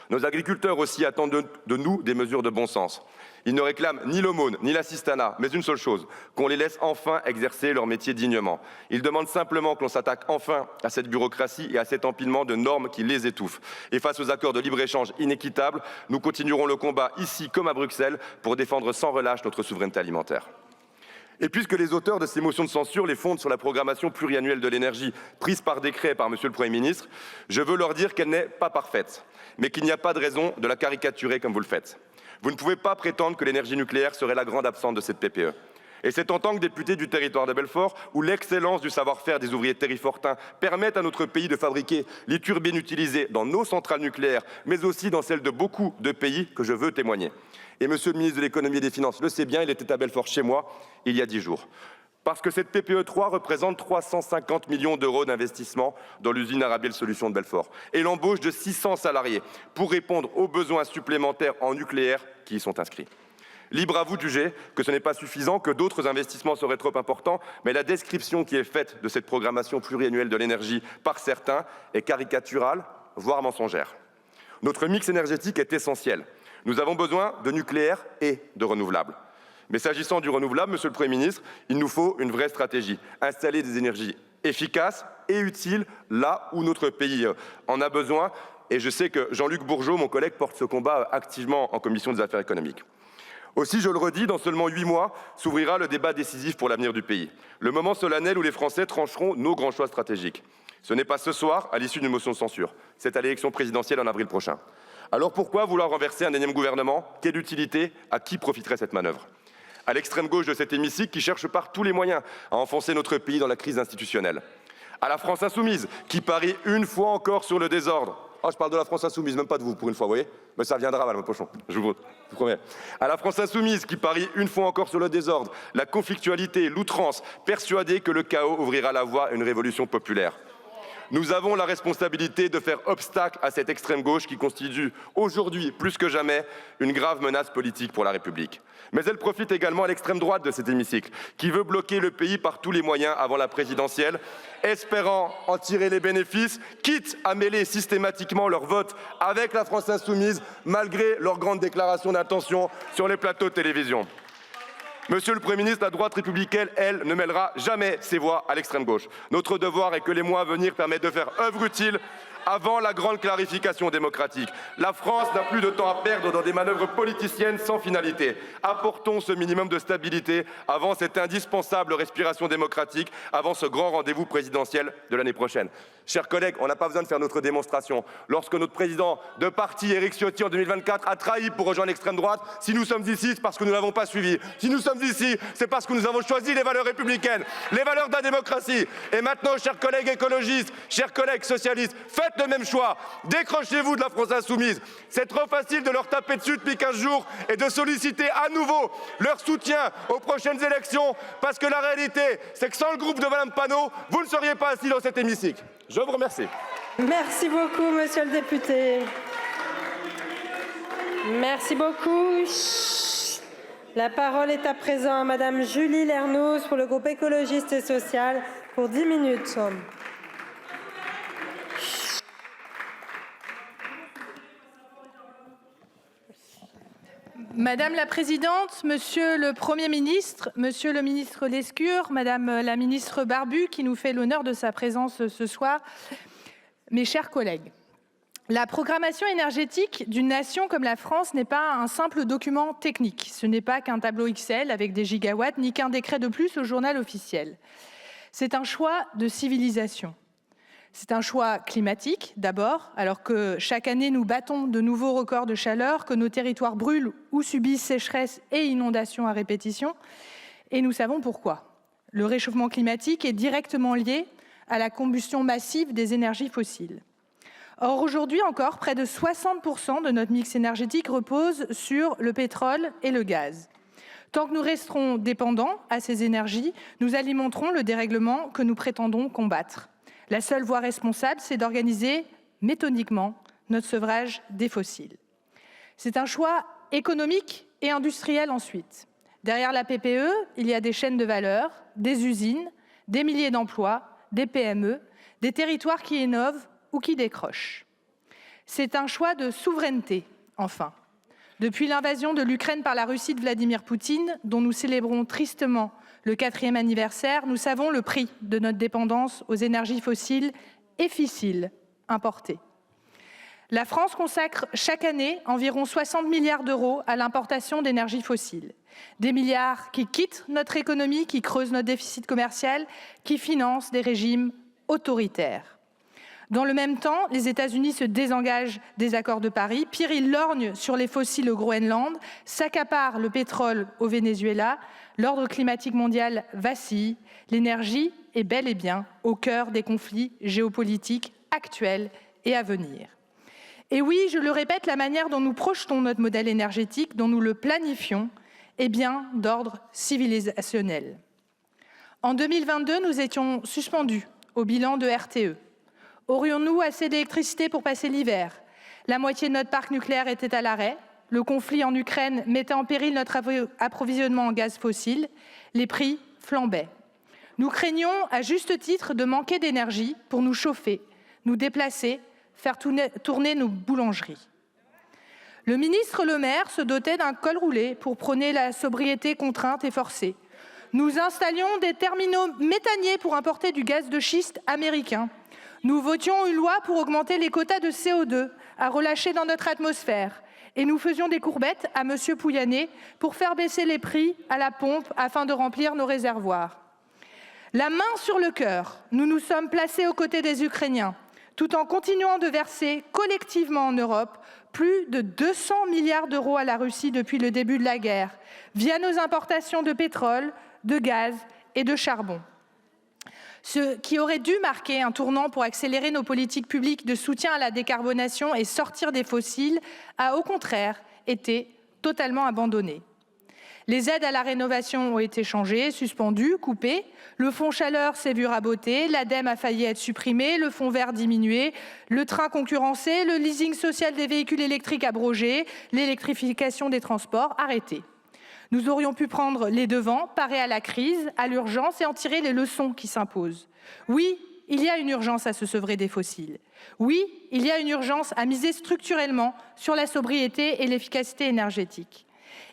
Nos agriculteurs aussi attendent de nous des mesures de bon sens. Ils ne réclament ni l'aumône, ni l'assistanat, mais une seule chose, qu'on les laisse enfin exercer leur métier dignement. Ils demandent simplement que l'on s'attaque enfin à cette bureaucratie et à cet empilement de normes qui les étouffent. Et face aux accords de libre-échange inéquitables, nous continuerons le combat ici comme à Bruxelles pour défendre sans relâche notre souveraineté alimentaire. Et puisque les auteurs de ces motions de censure les fondent sur la programmation pluriannuelle de l'énergie prise par décret par Monsieur le Premier ministre, je veux leur dire qu'elle n'est pas parfaite, mais qu'il n'y a pas de raison de la caricaturer comme vous le faites. Vous ne pouvez pas prétendre que l'énergie nucléaire serait la grande absente de cette PPE. Et c'est en tant que député du territoire de Belfort, où l'excellence du savoir-faire des ouvriers terrifortains permet à notre pays de fabriquer les turbines utilisées dans nos centrales nucléaires, mais aussi dans celles de beaucoup de pays, que je veux témoigner. Et Monsieur le ministre de l'Économie et des Finances le sait bien, il était à Belfort chez moi il y a 10 jours. Parce que cette PPE 3 représente 350 millions d'euros d'investissement dans l'usine Arabiel Solutions de Belfort et l'embauche de 600 salariés pour répondre aux besoins supplémentaires en nucléaire qui y sont inscrits. Libre à vous de juger que ce n'est pas suffisant, que d'autres investissements seraient trop importants, mais la description qui est faite de cette programmation pluriannuelle de l'énergie par certains est caricaturale, voire mensongère. Notre mix énergétique est essentiel. Nous avons besoin de nucléaire et de renouvelables. Mais s'agissant du renouvelable, Monsieur le Premier ministre, il nous faut une vraie stratégie. Installer des énergies efficaces et utiles là où notre pays en a besoin. Et je sais que Jean-Luc Bourgeot, mon collègue, porte ce combat activement en commission des affaires économiques. Aussi, je le redis, dans seulement 8 mois, s'ouvrira le débat décisif pour l'avenir du pays. Le moment solennel où les Français trancheront nos grands choix stratégiques. Ce n'est pas ce soir, à l'issue d'une motion de censure. C'est à l'élection présidentielle en avril prochain. Alors pourquoi vouloir renverser un énième gouvernement? Quelle utilité? À qui profiterait cette manœuvre? À l'extrême gauche de cet hémicycle qui cherche par tous les moyens à enfoncer notre pays dans la crise institutionnelle. À la France insoumise qui parie une fois encore sur le désordre. Oh, je parle de la France insoumise, même pas de vous pour une fois, vous voyez? Mais ça viendra, Madame Pochon, je vous promets. À la France insoumise qui parie une fois encore sur le désordre, la conflictualité, l'outrance, persuadée que le chaos ouvrira la voie à une révolution populaire. Nous avons la responsabilité de faire obstacle à cette extrême gauche qui constitue aujourd'hui, plus que jamais, une grave menace politique pour la République. Mais elle profite également à l'extrême droite de cet hémicycle, qui veut bloquer le pays par tous les moyens avant la présidentielle, espérant en tirer les bénéfices, quitte à mêler systématiquement leur vote avec la France insoumise, malgré leurs grandes déclarations d'intention sur les plateaux de télévision. Monsieur le Premier ministre, la droite républicaine, elle, ne mêlera jamais ses voix à l'extrême gauche. Notre devoir est que les mois à venir permettent de faire œuvre utile avant la grande clarification démocratique. La France n'a plus de temps à perdre dans des manœuvres politiciennes sans finalité. Apportons ce minimum de stabilité avant cette indispensable respiration démocratique, avant ce grand rendez-vous présidentiel de l'année prochaine. Chers collègues, on n'a pas besoin de faire notre démonstration. Lorsque notre président de parti, Éric Ciotti, en 2024, a trahi pour rejoindre l'extrême droite, si nous sommes ici, c'est parce que nous ne l'avons pas suivi. Si nous sommes ici, c'est parce que nous avons choisi les valeurs républicaines, les valeurs de la démocratie. Et maintenant, chers collègues écologistes, chers collègues socialistes, faites le même choix. Décrochez-vous de la France insoumise. C'est trop facile de leur taper dessus depuis 15 jours et de solliciter à nouveau leur soutien aux prochaines élections, parce que la réalité, c'est que sans le groupe de Madame Panot, vous ne seriez pas assis dans cet hémicycle. Je vous remercie. Merci beaucoup, monsieur le député. Merci beaucoup. La parole est à présent à Madame Julie Lernouz pour le groupe écologiste et social pour 10 minutes. Madame la Présidente, Monsieur le Premier ministre, Monsieur le ministre Lescure, Madame la ministre Barbu, qui nous fait l'honneur de sa présence ce soir, mes chers collègues. La programmation énergétique d'une nation comme la France n'est pas un simple document technique. Ce n'est pas qu'un tableau Excel avec des gigawatts, ni qu'un décret de plus au journal officiel. C'est un choix de civilisation. C'est un choix climatique, d'abord, alors que chaque année nous battons de nouveaux records de chaleur, que nos territoires brûlent ou subissent sécheresse et inondations à répétition. Et nous savons pourquoi. Le réchauffement climatique est directement lié à la combustion massive des énergies fossiles. Or, aujourd'hui encore, près de 60% de notre mix énergétique repose sur le pétrole et le gaz. Tant que nous resterons dépendants à ces énergies, nous alimenterons le dérèglement que nous prétendons combattre. La seule voie responsable, c'est d'organiser méthodiquement notre sevrage des fossiles. C'est un choix économique et industriel ensuite. Derrière la PPE, il y a des chaînes de valeur, des usines, des milliers d'emplois, des PME, des territoires qui innovent ou qui décrochent. C'est un choix de souveraineté, enfin. Depuis l'invasion de l'Ukraine par la Russie de Vladimir Poutine, dont nous célébrons tristement le 4e anniversaire, nous savons le prix de notre dépendance aux énergies fossiles et fissiles importées. La France consacre chaque année environ 60 milliards d'euros à l'importation d'énergie fossile. Des milliards qui quittent notre économie, qui creusent notre déficit commercial, qui financent des régimes autoritaires. Dans le même temps, les États-Unis se désengagent des accords de Paris. Pire, ils lorgnent sur les fossiles au Groenland, s'accaparent le pétrole au Venezuela. L'ordre climatique mondial vacille. L'énergie est bel et bien au cœur des conflits géopolitiques actuels et à venir. Et oui, je le répète, la manière dont nous projetons notre modèle énergétique, dont nous le planifions, est bien d'ordre civilisationnel. En 2022, nous étions suspendus au bilan de RTE. Aurions-nous assez d'électricité pour passer l'hiver? La moitié de notre parc nucléaire était à l'arrêt. Le conflit en Ukraine mettait en péril notre approvisionnement en gaz fossile. Les prix flambaient. Nous craignions, à juste titre, de manquer d'énergie pour nous chauffer, nous déplacer, faire tourner nos boulangeries. Le ministre Le Maire se dotait d'un col roulé pour prôner la sobriété contrainte et forcée. Nous installions des terminaux méthaniers pour importer du gaz de schiste américain. Nous votions une loi pour augmenter les quotas de CO2 à relâcher dans notre atmosphère. Et nous faisions des courbettes à M. Pouyanné pour faire baisser les prix à la pompe afin de remplir nos réservoirs. La main sur le cœur, nous nous sommes placés aux côtés des Ukrainiens, tout en continuant de verser collectivement en Europe plus de 200 milliards d'euros à la Russie depuis le début de la guerre, via nos importations de pétrole, de gaz et de charbon. Ce qui aurait dû marquer un tournant pour accélérer nos politiques publiques de soutien à la décarbonation et sortir des fossiles a au contraire été totalement abandonné. Les aides à la rénovation ont été changées, suspendues, coupées. Le fonds chaleur s'est vu raboter, l'ADEME a failli être supprimé, le fonds vert diminué, le train concurrencé, le leasing social des véhicules électriques abrogé, l'électrification des transports arrêtée. Nous aurions pu prendre les devants, parer à la crise, à l'urgence et en tirer les leçons qui s'imposent. Oui, il y a une urgence à se sevrer des fossiles. Oui, il y a une urgence à miser structurellement sur la sobriété et l'efficacité énergétique.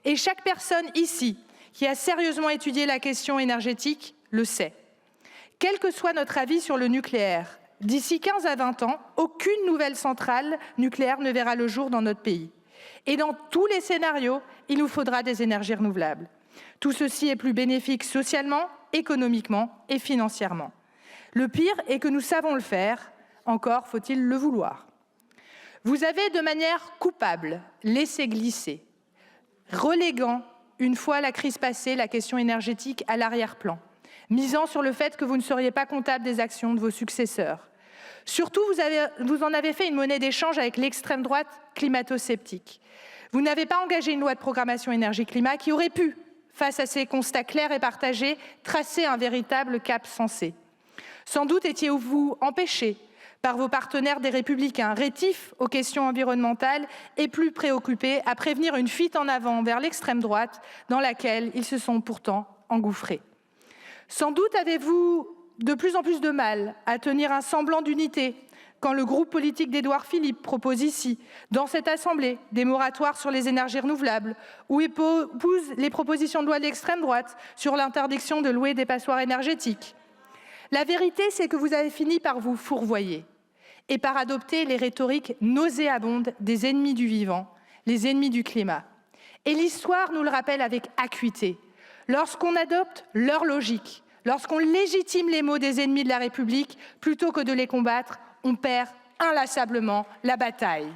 Et chaque personne ici qui a sérieusement étudié la question énergétique le sait. Quel que soit notre avis sur le nucléaire, d'ici 15 à 20 ans, aucune nouvelle centrale nucléaire ne verra le jour dans notre pays. Et dans tous les scénarios, il nous faudra des énergies renouvelables. Tout ceci est plus bénéfique socialement, économiquement et financièrement. Le pire est que nous savons le faire, encore faut-il le vouloir. Vous avez de manière coupable laissé glisser, reléguant, une fois la crise passée, la question énergétique à l'arrière-plan, misant sur le fait que vous ne seriez pas comptable des actions de vos successeurs. Surtout, vous en avez fait une monnaie d'échange avec l'extrême droite climato-sceptique. Vous n'avez pas engagé une loi de programmation énergie-climat qui aurait pu, face à ces constats clairs et partagés, tracer un véritable cap sensé. Sans doute étiez-vous empêché par vos partenaires des Républicains, rétifs aux questions environnementales et plus préoccupés à prévenir une fuite en avant vers l'extrême droite dans laquelle ils se sont pourtant engouffrés. Sans doute avez-vous de plus en plus de mal à tenir un semblant d'unité quand le groupe politique d'Édouard Philippe propose ici, dans cette Assemblée, des moratoires sur les énergies renouvelables ou épouse les propositions de loi de l'extrême droite sur l'interdiction de louer des passoires énergétiques. La vérité, c'est que vous avez fini par vous fourvoyer et par adopter les rhétoriques nauséabondes des ennemis du vivant, les ennemis du climat. Et l'histoire nous le rappelle avec acuité. Lorsqu'on adopte leur logique, lorsqu'on légitime les mots des ennemis de la République, plutôt que de les combattre, on perd inlassablement la bataille.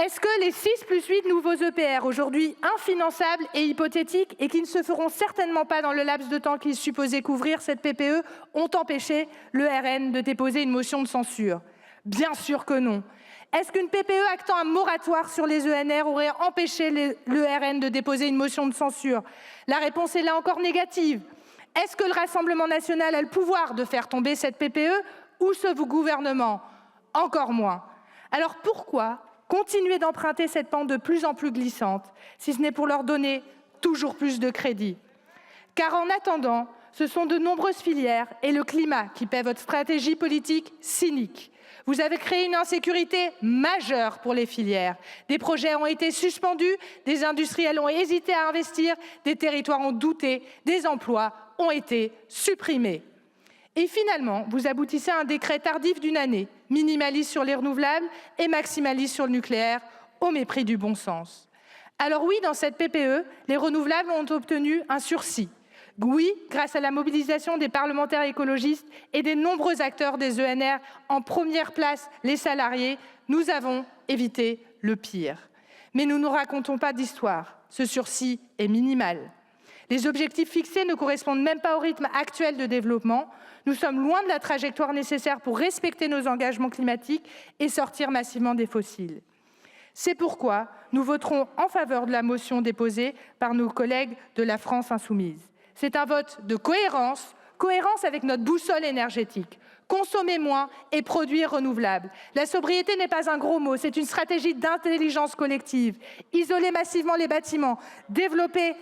Est-ce que les 6 + 8 nouveaux EPR, aujourd'hui infinançables et hypothétiques, et qui ne se feront certainement pas dans le laps de temps qu'ils supposaient couvrir cette PPE, ont empêché le RN de déposer une motion de censure? Bien sûr que non. Est-ce qu'une PPE actant un moratoire sur les ENR aurait empêché l'ERN de déposer une motion de censure? La réponse est là encore négative. Est-ce que le Rassemblement national a le pouvoir de faire tomber cette PPE ou ce gouvernement? Encore moins. Alors pourquoi continuer d'emprunter cette pente de plus en plus glissante, si ce n'est pour leur donner toujours plus de crédit? Car en attendant, ce sont de nombreuses filières et le climat qui paient votre stratégie politique cynique. Vous avez créé une insécurité majeure pour les filières. Des projets ont été suspendus, des industriels ont hésité à investir, des territoires ont douté, des emplois ont été supprimés. Et finalement, vous aboutissez à un décret tardif d'1 année, minimaliste sur les renouvelables et maximaliste sur le nucléaire, au mépris du bon sens. Alors oui, dans cette PPE, les renouvelables ont obtenu un sursis. Oui, grâce à la mobilisation des parlementaires écologistes et des nombreux acteurs des ENR, en première place les salariés, nous avons évité le pire. Mais nous ne racontons pas d'histoire. Ce sursis est minimal. Les objectifs fixés ne correspondent même pas au rythme actuel de développement. Nous sommes loin de la trajectoire nécessaire pour respecter nos engagements climatiques et sortir massivement des fossiles. C'est pourquoi nous voterons en faveur de la motion déposée par nos collègues de la France insoumise. C'est un vote de cohérence, cohérence avec notre boussole énergétique. Consommer moins et produire renouvelable. La sobriété n'est pas un gros mot, c'est une stratégie d'intelligence collective. Isoler massivement les bâtiments, développer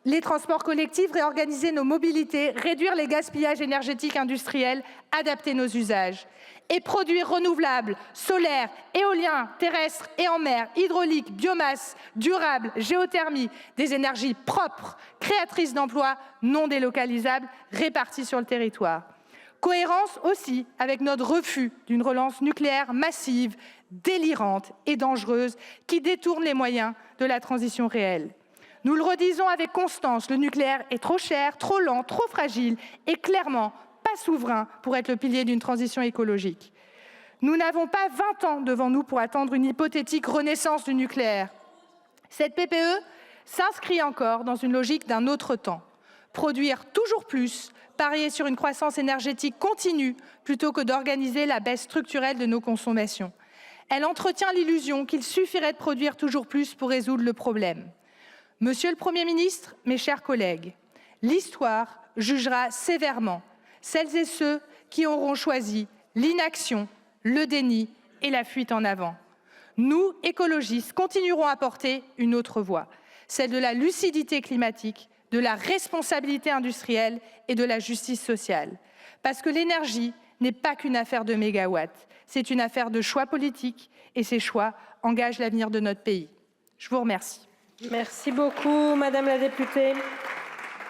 les transports collectifs, réorganiser nos mobilités, réduire les gaspillages énergétiques industriels, adapter nos usages. Et produire renouvelables, solaire, éolien, terrestre et en mer, hydraulique, biomasse, durable, géothermie, des énergies propres, créatrices d'emplois, non délocalisables, réparties sur le territoire. Cohérence aussi avec notre refus d'une relance nucléaire massive, délirante et dangereuse qui détourne les moyens de la transition réelle. Nous le redisons avec constance, le nucléaire est trop cher, trop lent, trop fragile et clairement pas souverain pour être le pilier d'une transition écologique. Nous n'avons pas 20 ans devant nous pour attendre une hypothétique renaissance du nucléaire. Cette PPE s'inscrit encore dans une logique d'un autre temps. Produire toujours plus, parier sur une croissance énergétique continue plutôt que d'organiser la baisse structurelle de nos consommations. Elle entretient l'illusion qu'il suffirait de produire toujours plus pour résoudre le problème. Monsieur le Premier ministre, mes chers collègues, l'histoire jugera sévèrement celles et ceux qui auront choisi l'inaction, le déni et la fuite en avant. Nous, écologistes, continuerons à porter une autre voie, celle de la lucidité climatique, de la responsabilité industrielle et de la justice sociale. Parce que l'énergie n'est pas qu'une affaire de mégawatts, c'est une affaire de choix politiques et ces choix engagent l'avenir de notre pays. Je vous remercie. Merci beaucoup, Madame la députée.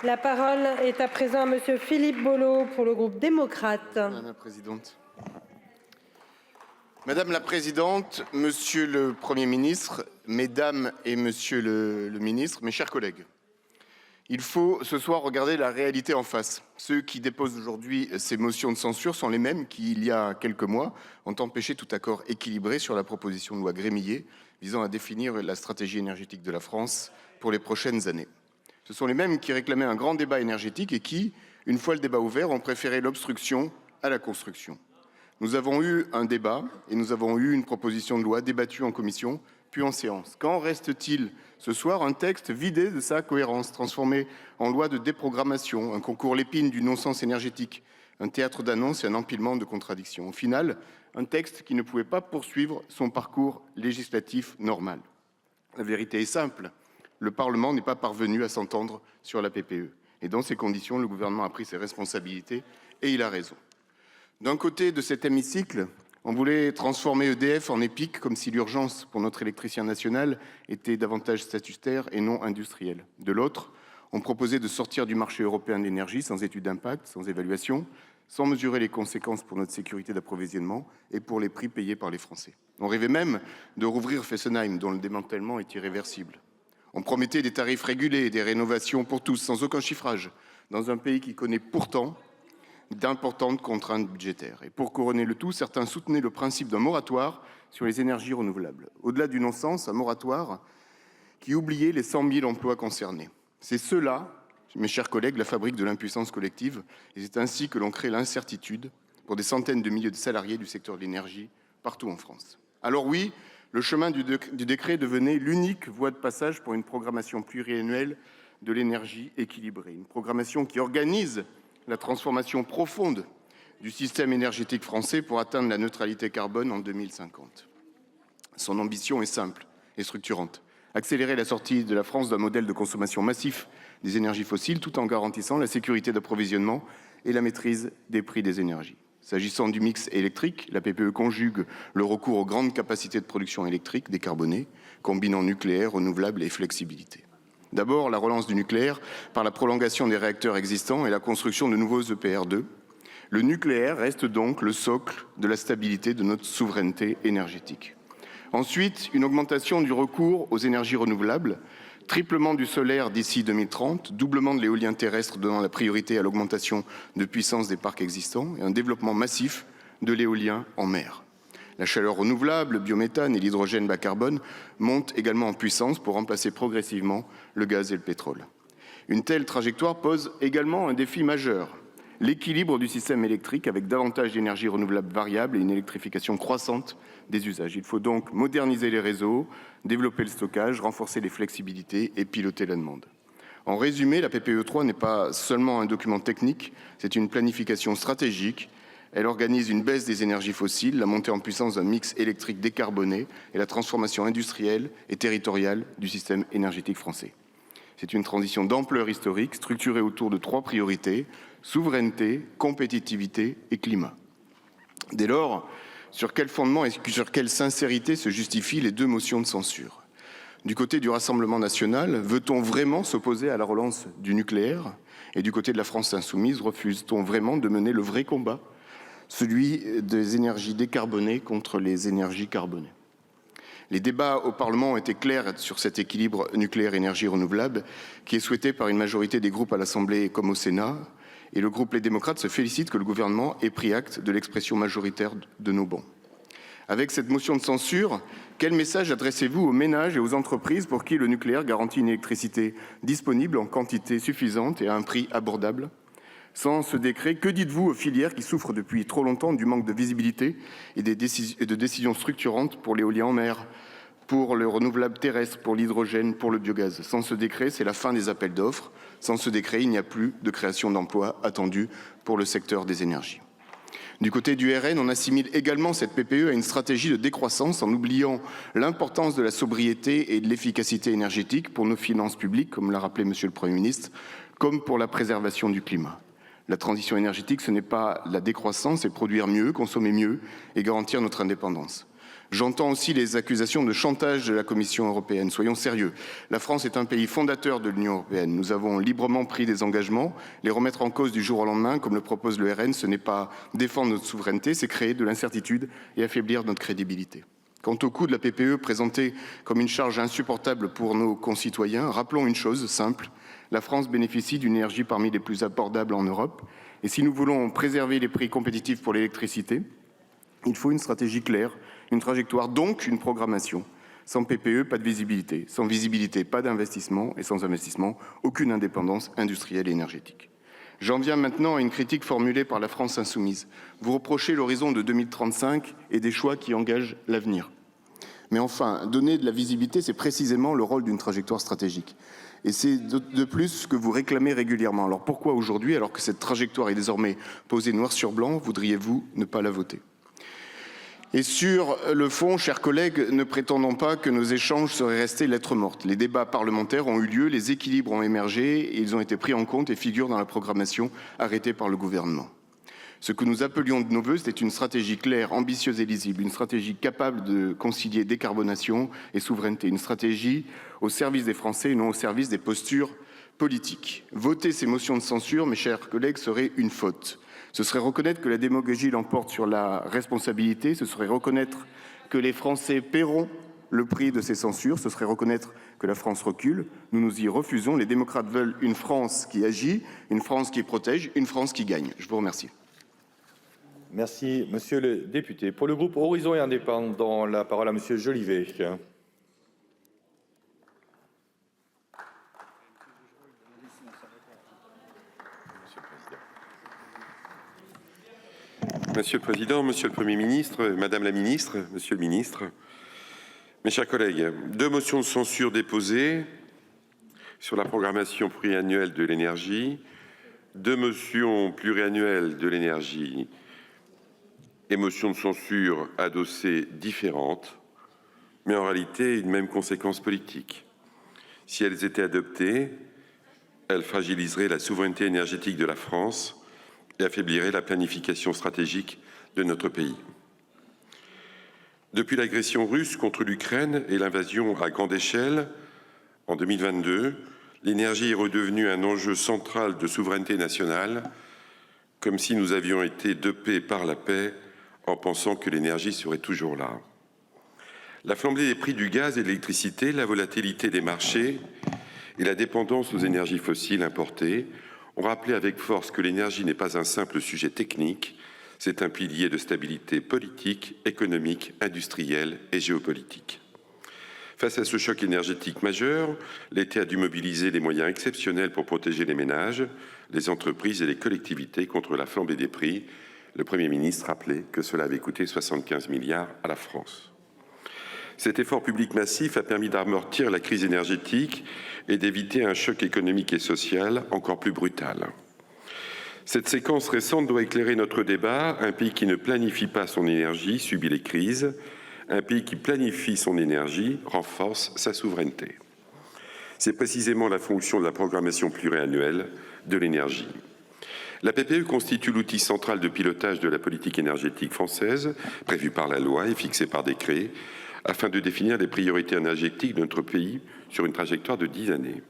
La parole est à présent à Monsieur Philippe Bolo pour le groupe démocrate. Madame la Présidente. Madame la Présidente, Monsieur le Premier ministre, Mesdames et Monsieur le ministre, mes chers collègues. Il faut ce soir regarder la réalité en face. Ceux qui déposent aujourd'hui ces motions de censure sont les mêmes qui, il y a quelques mois, ont empêché tout accord équilibré sur la proposition de loi Grémillet visant à définir la stratégie énergétique de la France pour les prochaines années. Ce sont les mêmes qui réclamaient un grand débat énergétique et qui, une fois le débat ouvert, ont préféré l'obstruction à la construction. Nous avons eu un débat et nous avons eu une proposition de loi débattue en commission, puis en séance. Qu'en reste-t-il ce soir? Un texte vidé de sa cohérence, transformé en loi de déprogrammation, un concours l'épine du non-sens énergétique, un théâtre d'annonces et un empilement de contradictions. Au final, un texte qui ne pouvait pas poursuivre son parcours législatif normal. La vérité est simple. Le Parlement n'est pas parvenu à s'entendre sur la PPE. Et dans ces conditions, le gouvernement a pris ses responsabilités et il a raison. D'un côté de cet hémicycle, on voulait transformer EDF en EPIC comme si l'urgence pour notre électricien national était davantage statutaire et non industrielle. De l'autre, on proposait de sortir du marché européen de l'énergie sans étude d'impact, sans évaluation, sans mesurer les conséquences pour notre sécurité d'approvisionnement et pour les prix payés par les Français. On rêvait même de rouvrir Fessenheim, dont le démantèlement est irréversible. On promettait des tarifs régulés et des rénovations pour tous, sans aucun chiffrage, dans un pays qui connaît pourtant d'importantes contraintes budgétaires. Et pour couronner le tout, certains soutenaient le principe d'un moratoire sur les énergies renouvelables. Au-delà du non-sens, un moratoire qui oubliait les 100 000 emplois concernés. C'est cela, mes chers collègues, la fabrique de l'impuissance collective. Et c'est ainsi que l'on crée l'incertitude pour des centaines de milliers de salariés du secteur de l'énergie partout en France. Alors oui, le chemin du décret devenait l'unique voie de passage pour une programmation pluriannuelle de l'énergie équilibrée, une programmation qui organise la transformation profonde du système énergétique français pour atteindre la neutralité carbone en 2050. Son ambition est simple et structurante. Accélérer la sortie de la France d'un modèle de consommation massif des énergies fossiles tout en garantissant la sécurité d'approvisionnement et la maîtrise des prix des énergies. S'agissant du mix électrique, la PPE conjugue le recours aux grandes capacités de production électrique décarbonées, combinant nucléaire, renouvelable et flexibilité. D'abord, la relance du nucléaire par la prolongation des réacteurs existants et la construction de nouveaux EPR2. Le nucléaire reste donc le socle de la stabilité de notre souveraineté énergétique. Ensuite, une augmentation du recours aux énergies renouvelables, triplement du solaire d'ici 2030, doublement de l'éolien terrestre donnant la priorité à l'augmentation de puissance des parcs existants et un développement massif de l'éolien en mer. La chaleur renouvelable, le biométhane et l'hydrogène bas carbone montent également en puissance pour remplacer progressivement le gaz et le pétrole. Une telle trajectoire pose également un défi majeur, l'équilibre du système électrique avec davantage d'énergie renouvelable variable et une électrification croissante des usages. Il faut donc moderniser les réseaux, développer le stockage, renforcer les flexibilités et piloter la demande. En résumé, la PPE 3 n'est pas seulement un document technique, c'est une planification stratégique. Elle organise une baisse des énergies fossiles, la montée en puissance d'un mix électrique décarboné et la transformation industrielle et territoriale du système énergétique français. C'est une transition d'ampleur historique, structurée autour de 3 priorités, souveraineté, compétitivité et climat. Dès lors, sur quel fondement et sur quelle sincérité se justifient les 2 motions de censure? Du côté du Rassemblement national, veut-on vraiment s'opposer à la relance du nucléaire? Et du côté de la France insoumise, refuse-t-on vraiment de mener le vrai combat, celui des énergies décarbonées contre les énergies carbonées? Les débats au Parlement ont été clairs sur cet équilibre nucléaire-énergie renouvelable qui est souhaité par une majorité des groupes à l'Assemblée comme au Sénat. Et le groupe Les Démocrates se félicite que le gouvernement ait pris acte de l'expression majoritaire de nos bancs. Avec cette motion de censure, quel message adressez-vous aux ménages et aux entreprises pour qui le nucléaire garantit une électricité disponible en quantité suffisante et à un prix abordable? Sans ce décret, que dites-vous aux filières qui souffrent depuis trop longtemps du manque de visibilité et de décisions structurantes pour l'éolien en mer, pour le renouvelable terrestre, pour l'hydrogène, pour le biogaz? Sans ce décret, c'est la fin des appels d'offres. Sans ce décret, il n'y a plus de création d'emplois attendue pour le secteur des énergies. Du côté du RN, on assimile également cette PPE à une stratégie de décroissance en oubliant l'importance de la sobriété et de l'efficacité énergétique pour nos finances publiques, comme l'a rappelé Monsieur le Premier ministre, comme pour la préservation du climat. La transition énergétique, ce n'est pas la décroissance, c'est produire mieux, consommer mieux et garantir notre indépendance. J'entends aussi les accusations de chantage de la Commission européenne. Soyons sérieux. La France est un pays fondateur de l'Union européenne. Nous avons librement pris des engagements. Les remettre en cause du jour au lendemain, comme le propose le RN, ce n'est pas défendre notre souveraineté, c'est créer de l'incertitude et affaiblir notre crédibilité. Quant au coût de la PPE présenté comme une charge insupportable pour nos concitoyens, rappelons une chose simple. La France bénéficie d'une énergie parmi les plus abordables en Europe. Et si nous voulons préserver les prix compétitifs pour l'électricité, il faut une stratégie claire, une trajectoire, donc une programmation. Sans PPE, pas de visibilité. Sans visibilité, pas d'investissement. Et sans investissement, aucune indépendance industrielle et énergétique. J'en viens maintenant à une critique formulée par la France insoumise. Vous reprochez l'horizon de 2035 et des choix qui engagent l'avenir. Mais enfin, donner de la visibilité, c'est précisément le rôle d'une trajectoire stratégique. Et c'est de plus ce que vous réclamez régulièrement. Alors pourquoi aujourd'hui, alors que cette trajectoire est désormais posée noir sur blanc, voudriez-vous ne pas la voter ? Et sur le fond, chers collègues, ne prétendons pas que nos échanges seraient restés lettres mortes. Les débats parlementaires ont eu lieu, les équilibres ont émergé, et ils ont été pris en compte et figurent dans la programmation arrêtée par le gouvernement. Ce que nous appelions de nos vœux, c'était une stratégie claire, ambitieuse et lisible, une stratégie capable de concilier décarbonation et souveraineté, une stratégie au service des Français et non au service des postures politiques. Voter ces motions de censure, mes chers collègues, serait une faute. Ce serait reconnaître que la démagogie l'emporte sur la responsabilité, ce serait reconnaître que les Français paieront le prix de ces censures, ce serait reconnaître que la France recule. Nous nous y refusons. Les démocrates veulent une France qui agit, une France qui protège, une France qui gagne. Je vous remercie. Merci, monsieur le député. Pour le groupe Horizon et Indépendants, la parole à monsieur Jolivet. Monsieur le Président, Monsieur le Premier ministre, Madame la Ministre, Monsieur le Ministre, mes chers collègues, 2 motions de censure déposées sur la programmation pluriannuelle de l'énergie, 2 motions pluriannuelles de l'énergie et motions de censure adossées différentes, mais en réalité une même conséquence politique. Si elles étaient adoptées, elles fragiliseraient la souveraineté énergétique de la France et affaiblirait la planification stratégique de notre pays. Depuis l'agression russe contre l'Ukraine et l'invasion à grande échelle en 2022, l'énergie est redevenue un enjeu central de souveraineté nationale, comme si nous avions été dopés par la paix en pensant que l'énergie serait toujours là. La flambée des prix du gaz et de l'électricité, la volatilité des marchés et la dépendance aux énergies fossiles importées ont rappelé avec force que l'énergie n'est pas un simple sujet technique, c'est un pilier de stabilité politique, économique, industrielle et géopolitique. Face à ce choc énergétique majeur, l'État a dû mobiliser des moyens exceptionnels pour protéger les ménages, les entreprises et les collectivités contre la flambée des prix. Le Premier ministre rappelait que cela avait coûté 75 milliards à la France. Cet effort public massif a permis d'amortir la crise énergétique et d'éviter un choc économique et social encore plus brutal. Cette séquence récente doit éclairer notre débat. Un pays qui ne planifie pas son énergie subit les crises. Un pays qui planifie son énergie renforce sa souveraineté. C'est précisément la fonction de la programmation pluriannuelle de l'énergie. La PPE constitue l'outil central de pilotage de la politique énergétique française, prévu par la loi et fixé par décret, afin de définir les priorités énergétiques de notre pays sur une trajectoire de 10 années.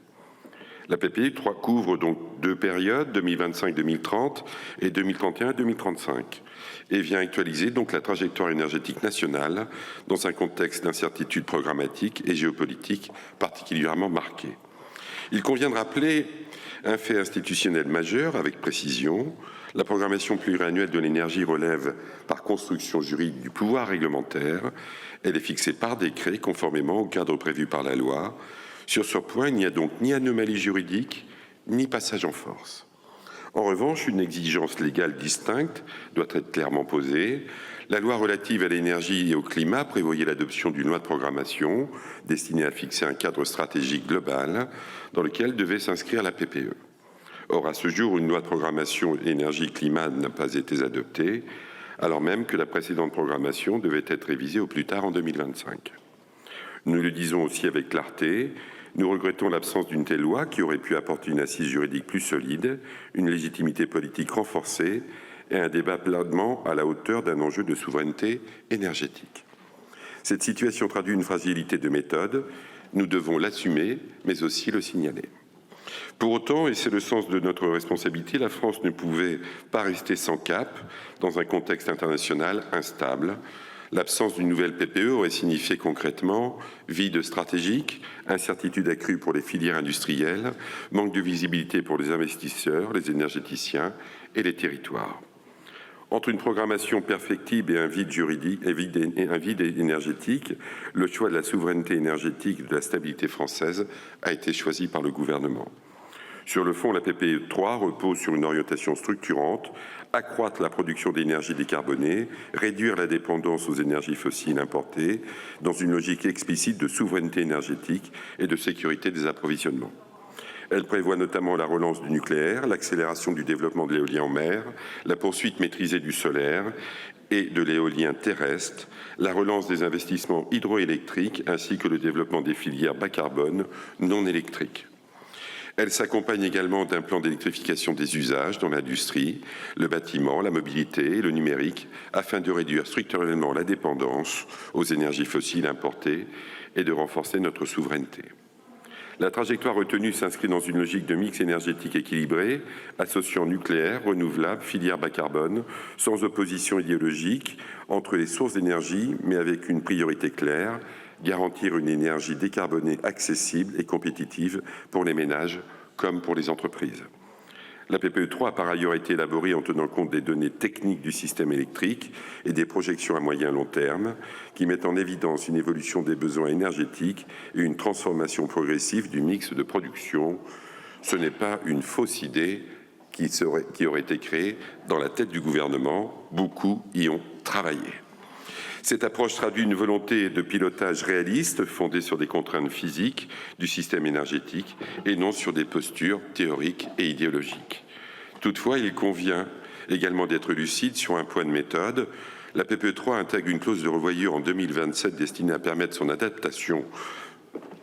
La PPE couvre donc 2 périodes, 2025-2030 et 2031-2035, et vient actualiser donc la trajectoire énergétique nationale dans un contexte d'incertitude programmatique et géopolitique particulièrement marqué. Il convient de rappeler un fait institutionnel majeur avec précision. La programmation pluriannuelle de l'énergie relève par construction juridique du pouvoir réglementaire. Elle est fixée par décret conformément au cadre prévu par la loi. Sur ce point, il n'y a donc ni anomalie juridique, ni passage en force. En revanche, une exigence légale distincte doit être clairement posée. La loi relative à l'énergie et au climat prévoyait l'adoption d'une loi de programmation destinée à fixer un cadre stratégique global dans lequel devait s'inscrire la PPE. Or, à ce jour, une loi de programmation énergie-climat n'a pas été adoptée, alors même que la précédente programmation devait être révisée au plus tard en 2025. Nous le disons aussi avec clarté, nous regrettons l'absence d'une telle loi qui aurait pu apporter une assise juridique plus solide, une légitimité politique renforcée et un débat pleinement à la hauteur d'un enjeu de souveraineté énergétique. Cette situation traduit une fragilité de méthode. Nous devons l'assumer, mais aussi le signaler. Pour autant, et c'est le sens de notre responsabilité, la France ne pouvait pas rester sans cap dans un contexte international instable. L'absence d'une nouvelle PPE aurait signifié concrètement vide stratégique, incertitude accrue pour les filières industrielles, manque de visibilité pour les investisseurs, les énergéticiens et les territoires. Entre une programmation perfectible et un vide juridique et un vide énergétique, le choix de la souveraineté énergétique et de la stabilité française a été choisi par le gouvernement. Sur le fond, la PPE 3 repose sur une orientation structurante, accroître la production d'énergie décarbonée, réduire la dépendance aux énergies fossiles importées, dans une logique explicite de souveraineté énergétique et de sécurité des approvisionnements. Elle prévoit notamment la relance du nucléaire, l'accélération du développement de l'éolien en mer, la poursuite maîtrisée du solaire et de l'éolien terrestre, la relance des investissements hydroélectriques ainsi que le développement des filières bas carbone non électriques. Elle s'accompagne également d'un plan d'électrification des usages dans l'industrie, le bâtiment, la mobilité et le numérique, afin de réduire structurellement la dépendance aux énergies fossiles importées et de renforcer notre souveraineté. La trajectoire retenue s'inscrit dans une logique de mix énergétique équilibré, associant nucléaire, renouvelable, filière bas carbone, sans opposition idéologique entre les sources d'énergie, mais avec une priorité claire, garantir une énergie décarbonée accessible et compétitive pour les ménages comme pour les entreprises. La PPE 3 a par ailleurs été élaborée en tenant compte des données techniques du système électrique et des projections à moyen et long terme qui mettent en évidence une évolution des besoins énergétiques et une transformation progressive du mix de production. Ce n'est pas une fausse idée, qui aurait été créé dans la tête du gouvernement. Beaucoup y ont travaillé. Cette approche traduit une volonté de pilotage réaliste fondée sur des contraintes physiques du système énergétique et non sur des postures théoriques et idéologiques. Toutefois, il convient également d'être lucide sur un point de méthode. La PPE3 intègre une clause de revoyure en 2027 destinée à permettre son adaptation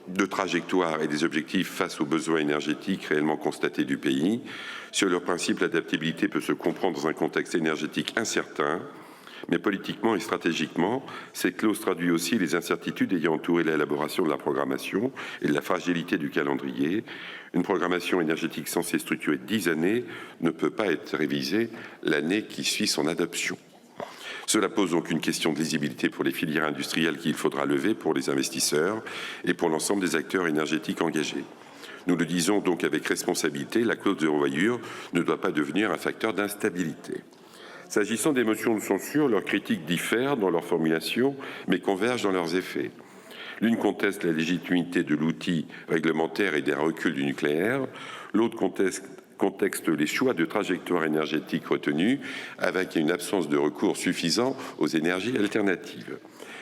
de trajectoire et des objectifs face aux besoins énergétiques réellement constatés du pays. Sur leur principe, l'adaptabilité peut se comprendre dans un contexte énergétique incertain, mais politiquement et stratégiquement, cette clause traduit aussi les incertitudes ayant entouré l'élaboration de la programmation et de la fragilité du calendrier. Une programmation énergétique censée structurer 10 années ne peut pas être révisée l'année qui suit son adoption. Cela pose donc une question de lisibilité pour les filières industrielles qu'il faudra lever pour les investisseurs et pour l'ensemble des acteurs énergétiques engagés. Nous le disons donc avec responsabilité, la clause de revoyure ne doit pas devenir un facteur d'instabilité. S'agissant des motions de censure, leurs critiques diffèrent dans leur formulation, mais convergent dans leurs effets. L'une conteste la légitimité de l'outil réglementaire et des reculs du nucléaire, l'autre contexte les choix de trajectoire énergétique retenus avec une absence de recours suffisant aux énergies alternatives.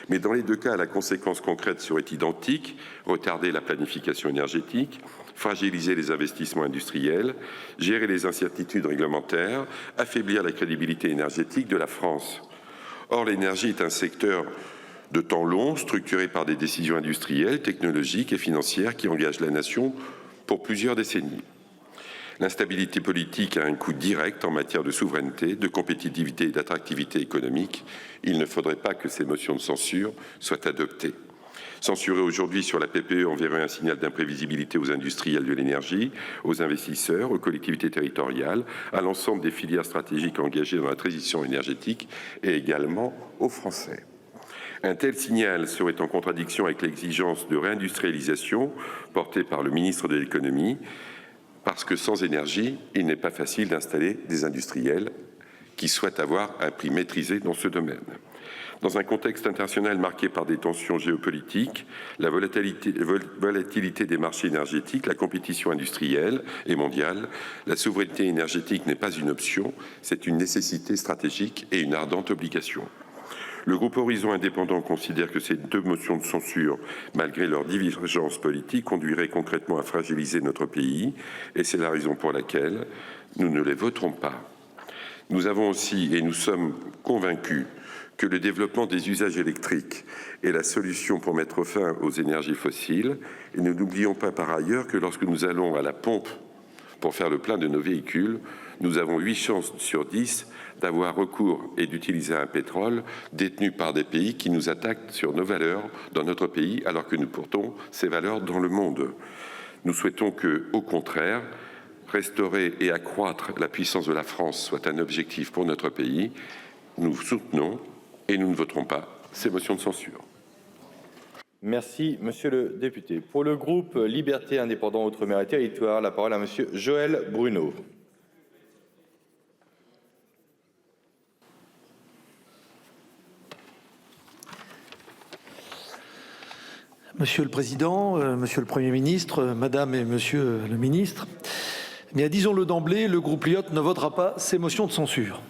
Mais dans les deux cas, la conséquence concrète serait identique, retarder la planification énergétique, fragiliser les investissements industriels, gérer les incertitudes réglementaires, affaiblir la crédibilité énergétique de la France. Or, l'énergie est un secteur de temps long, structuré par des décisions industrielles, technologiques et financières qui engagent la nation pour plusieurs décennies. L'instabilité politique a un coût direct en matière de souveraineté, de compétitivité et d'attractivité économique. Il ne faudrait pas que ces motions de censure soient adoptées. Censurer aujourd'hui sur la PPE enverrait un signal d'imprévisibilité aux industriels de l'énergie, aux investisseurs, aux collectivités territoriales, à l'ensemble des filières stratégiques engagées dans la transition énergétique et également aux Français. Un tel signal serait en contradiction avec l'exigence de réindustrialisation portée par le ministre de l'Économie, parce que sans énergie, il n'est pas facile d'installer des industriels qui souhaitent avoir un prix maîtrisé dans ce domaine. Dans un contexte international marqué par des tensions géopolitiques, la volatilité des marchés énergétiques, la compétition industrielle et mondiale, la souveraineté énergétique n'est pas une option, c'est une nécessité stratégique et une ardente obligation. Le groupe Horizon Indépendant considère que ces deux motions de censure, malgré leurs divergences politiques, conduiraient concrètement à fragiliser notre pays, et c'est la raison pour laquelle nous ne les voterons pas. Nous avons aussi, et nous sommes convaincus, que le développement des usages électriques est la solution pour mettre fin aux énergies fossiles, et nous n'oublions pas par ailleurs que lorsque nous allons à la pompe pour faire le plein de nos véhicules, nous avons 8 chances sur 10 d'avoir recours et d'utiliser un pétrole détenu par des pays qui nous attaquent sur nos valeurs dans notre pays, alors que nous portons ces valeurs dans le monde. Nous souhaitons que, au contraire, restaurer et accroître la puissance de la France soit un objectif pour notre pays. Nous soutenons et nous ne voterons pas ces motions de censure. Merci, monsieur le député. Pour le groupe Liberté, Indépendants, Outre-mer et Territoires, la parole à monsieur Joël Bruno. Monsieur le Président, Monsieur le Premier ministre, Madame et Monsieur le Ministre, bien, disons-le d'emblée, le groupe LIOT ne votera pas ces motions de censure.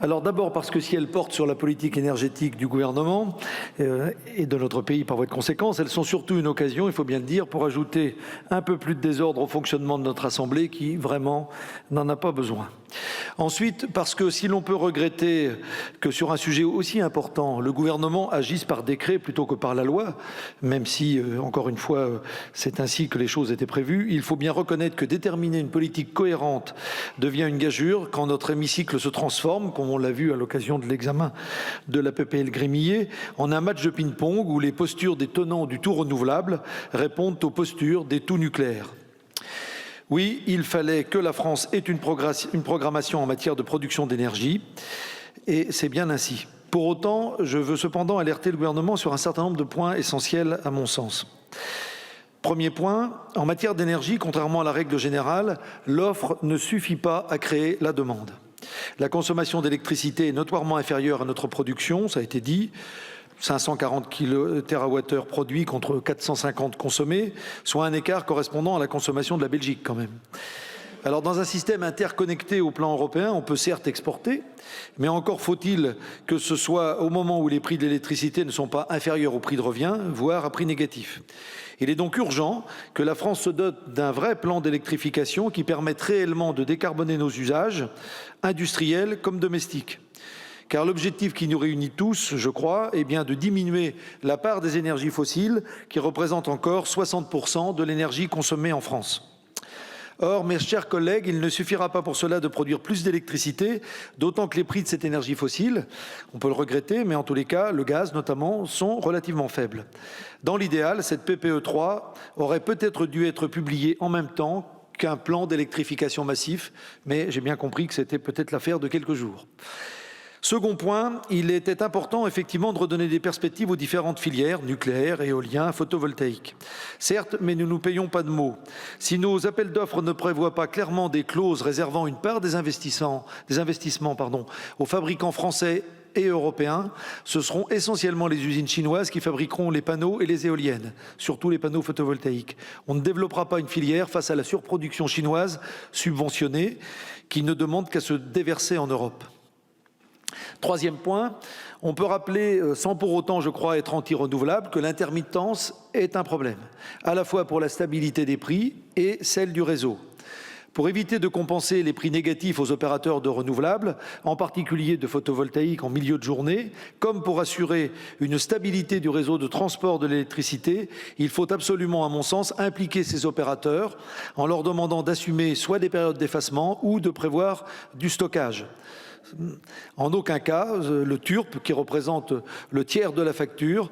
Alors d'abord parce que si elles portent sur la politique énergétique du gouvernement et de notre pays par voie de conséquence, elles sont surtout une occasion, il faut bien le dire, pour ajouter un peu plus de désordre au fonctionnement de notre Assemblée qui vraiment n'en a pas besoin. Ensuite, parce que si l'on peut regretter que sur un sujet aussi important, le gouvernement agisse par décret plutôt que par la loi, même si, encore une fois, c'est ainsi que les choses étaient prévues, il faut bien reconnaître que déterminer une politique cohérente devient une gageure quand notre hémicycle se transforme, comme on l'a vu à l'occasion de l'examen de la PPL Grémillet, en un match de ping-pong où les postures des tenants du tout renouvelable répondent aux postures des tout nucléaires. Oui, il fallait que la France ait une programmation en matière de production d'énergie, et c'est bien ainsi. Pour autant, je veux cependant alerter le gouvernement sur un certain nombre de points essentiels à mon sens. Premier point, en matière d'énergie, contrairement à la règle générale, l'offre ne suffit pas à créer la demande. La consommation d'électricité est notoirement inférieure à notre production, ça a été dit. 540 TWh produits contre 450 consommés, soit un écart correspondant à la consommation de la Belgique quand même. Alors, dans un système interconnecté au plan européen, on peut certes exporter, mais encore faut-il que ce soit au moment où les prix de l'électricité ne sont pas inférieurs au prix de revient, voire à prix négatif. Il est donc urgent que la France se dote d'un vrai plan d'électrification qui permette réellement de décarboner nos usages, industriels comme domestiques. Car l'objectif qui nous réunit tous, je crois, est bien de diminuer la part des énergies fossiles qui représentent encore 60% de l'énergie consommée en France. Or, mes chers collègues, il ne suffira pas pour cela de produire plus d'électricité, d'autant que les prix de cette énergie fossile, on peut le regretter, mais en tous les cas, le gaz notamment, sont relativement faibles. Dans l'idéal, cette PPE3 aurait peut-être dû être publiée en même temps qu'un plan d'électrification massif, mais j'ai bien compris que c'était peut-être l'affaire de quelques jours. Second point, il était important effectivement de redonner des perspectives aux différentes filières, nucléaire, éolien, photovoltaïque. Certes, mais nous ne nous payons pas de mots. Si nos appels d'offres ne prévoient pas clairement des clauses réservant une part des investissements aux fabricants français et européens, ce seront essentiellement les usines chinoises qui fabriqueront les panneaux et les éoliennes, surtout les panneaux photovoltaïques. On ne développera pas une filière face à la surproduction chinoise subventionnée qui ne demande qu'à se déverser en Europe. Troisième point, on peut rappeler, sans pour autant, je crois, être anti-renouvelable, que l'intermittence est un problème, à la fois pour la stabilité des prix et celle du réseau. Pour éviter de compenser les prix négatifs aux opérateurs de renouvelables, en particulier de photovoltaïque en milieu de journée, comme pour assurer une stabilité du réseau de transport de l'électricité, il faut absolument, à mon sens, impliquer ces opérateurs en leur demandant d'assumer soit des périodes d'effacement ou de prévoir du stockage. En aucun cas, le TURP, qui représente le tiers de la facture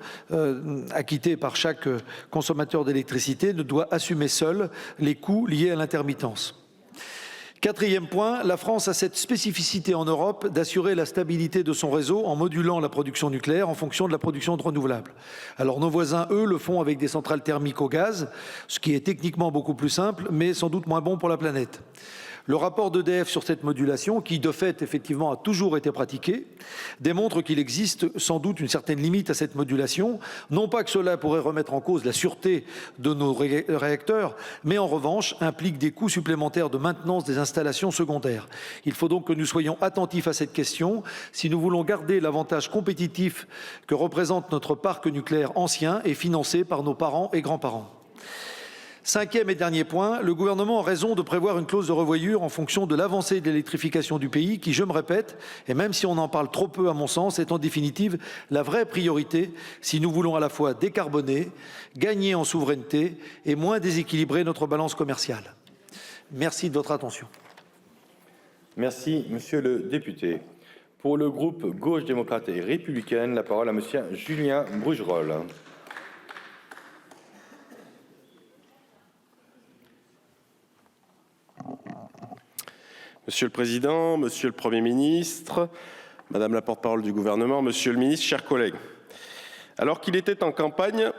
acquittée par chaque consommateur d'électricité, ne doit assumer seul les coûts liés à l'intermittence. Quatrième point, la France a cette spécificité en Europe d'assurer la stabilité de son réseau en modulant la production nucléaire en fonction de la production de renouvelables. Alors nos voisins, eux, le font avec des centrales thermiques au gaz, ce qui est techniquement beaucoup plus simple, mais sans doute moins bon pour la planète. Le rapport d'EDF sur cette modulation, qui de fait effectivement a toujours été pratiqué, démontre qu'il existe sans doute une certaine limite à cette modulation. Non pas que cela pourrait remettre en cause la sûreté de nos réacteurs, mais en revanche implique des coûts supplémentaires de maintenance des installations secondaires. Il faut donc que nous soyons attentifs à cette question si nous voulons garder l'avantage compétitif que représente notre parc nucléaire ancien et financé par nos parents et grands-parents. Cinquième et dernier point, le gouvernement a raison de prévoir une clause de revoyure en fonction de l'avancée de l'électrification du pays qui, je me répète, et même si on en parle trop peu à mon sens, est en définitive la vraie priorité si nous voulons à la fois décarboner, gagner en souveraineté et moins déséquilibrer notre balance commerciale. Merci de votre attention. Merci, monsieur le député. Pour le groupe Gauche démocrate et républicaine, la parole à monsieur Julien Brugerolles. Monsieur le Président, Monsieur le Premier ministre, Madame la porte-parole du gouvernement, Monsieur le ministre, chers collègues. Alors qu'il était en campagne,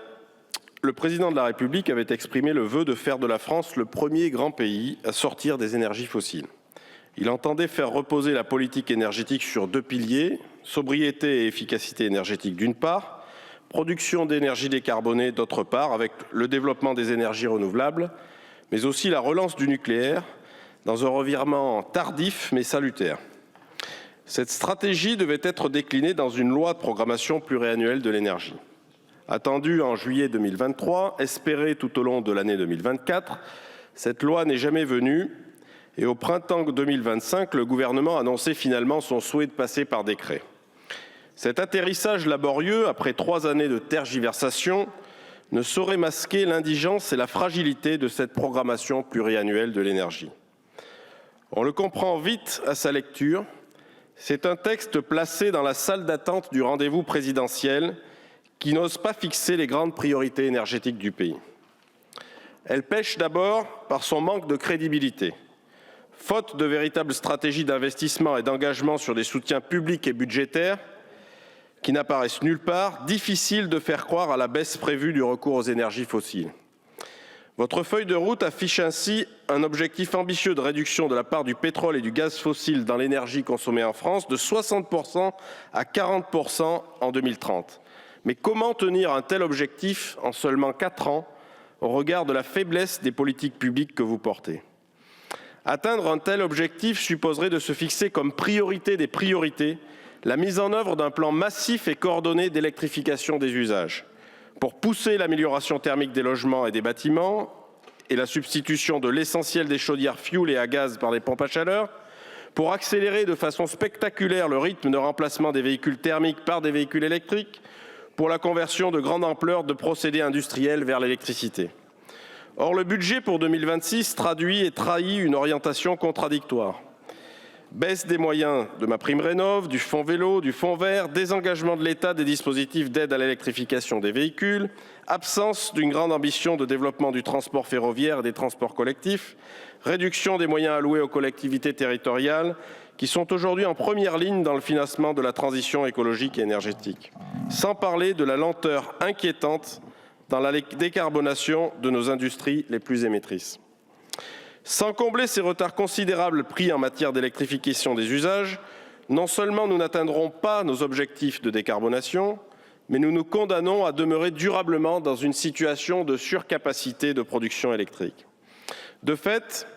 le Président de la République avait exprimé le vœu de faire de la France le premier grand pays à sortir des énergies fossiles. Il entendait faire reposer la politique énergétique sur deux piliers, sobriété et efficacité énergétique d'une part, production d'énergie décarbonée d'autre part, avec le développement des énergies renouvelables, mais aussi la relance du nucléaire, dans un revirement tardif mais salutaire. Cette stratégie devait être déclinée dans une loi de programmation pluriannuelle de l'énergie. Attendue en juillet 2023, espérée tout au long de l'année 2024, cette loi n'est jamais venue et au printemps 2025, le gouvernement annonçait finalement son souhait de passer par décret. Cet atterrissage laborieux, après 3 années de tergiversation, ne saurait masquer l'indigence et la fragilité de cette programmation pluriannuelle de l'énergie. On le comprend vite à sa lecture, c'est un texte placé dans la salle d'attente du rendez-vous présidentiel qui n'ose pas fixer les grandes priorités énergétiques du pays. Elle pèche d'abord par son manque de crédibilité. Faute de véritable stratégie d'investissement et d'engagement sur des soutiens publics et budgétaires qui n'apparaissent nulle part, difficile de faire croire à la baisse prévue du recours aux énergies fossiles. Votre feuille de route affiche ainsi un objectif ambitieux de réduction de la part du pétrole et du gaz fossile dans l'énergie consommée en France de 60% à 40% en 2030. Mais comment tenir un tel objectif en seulement 4 ans au regard de la faiblesse des politiques publiques que vous portez ? Atteindre un tel objectif supposerait de se fixer comme priorité des priorités la mise en œuvre d'un plan massif et coordonné d'électrification des usages, pour pousser l'amélioration thermique des logements et des bâtiments et la substitution de l'essentiel des chaudières fioul et à gaz par des pompes à chaleur, pour accélérer de façon spectaculaire le rythme de remplacement des véhicules thermiques par des véhicules électriques, pour la conversion de grande ampleur de procédés industriels vers l'électricité. Or, le budget pour 2026 traduit et trahit une orientation contradictoire. Baisse des moyens de MaPrimeRénov', du fonds vélo, du fonds vert, désengagement de l'État des dispositifs d'aide à l'électrification des véhicules, absence d'une grande ambition de développement du transport ferroviaire et des transports collectifs, réduction des moyens alloués aux collectivités territoriales qui sont aujourd'hui en première ligne dans le financement de la transition écologique et énergétique. Sans parler de la lenteur inquiétante dans la décarbonation de nos industries les plus émettrices. Sans combler ces retards considérables pris en matière d'électrification des usages, non seulement nous n'atteindrons pas nos objectifs de décarbonation, mais nous nous condamnons à demeurer durablement dans une situation de surcapacité de production électrique. De fait,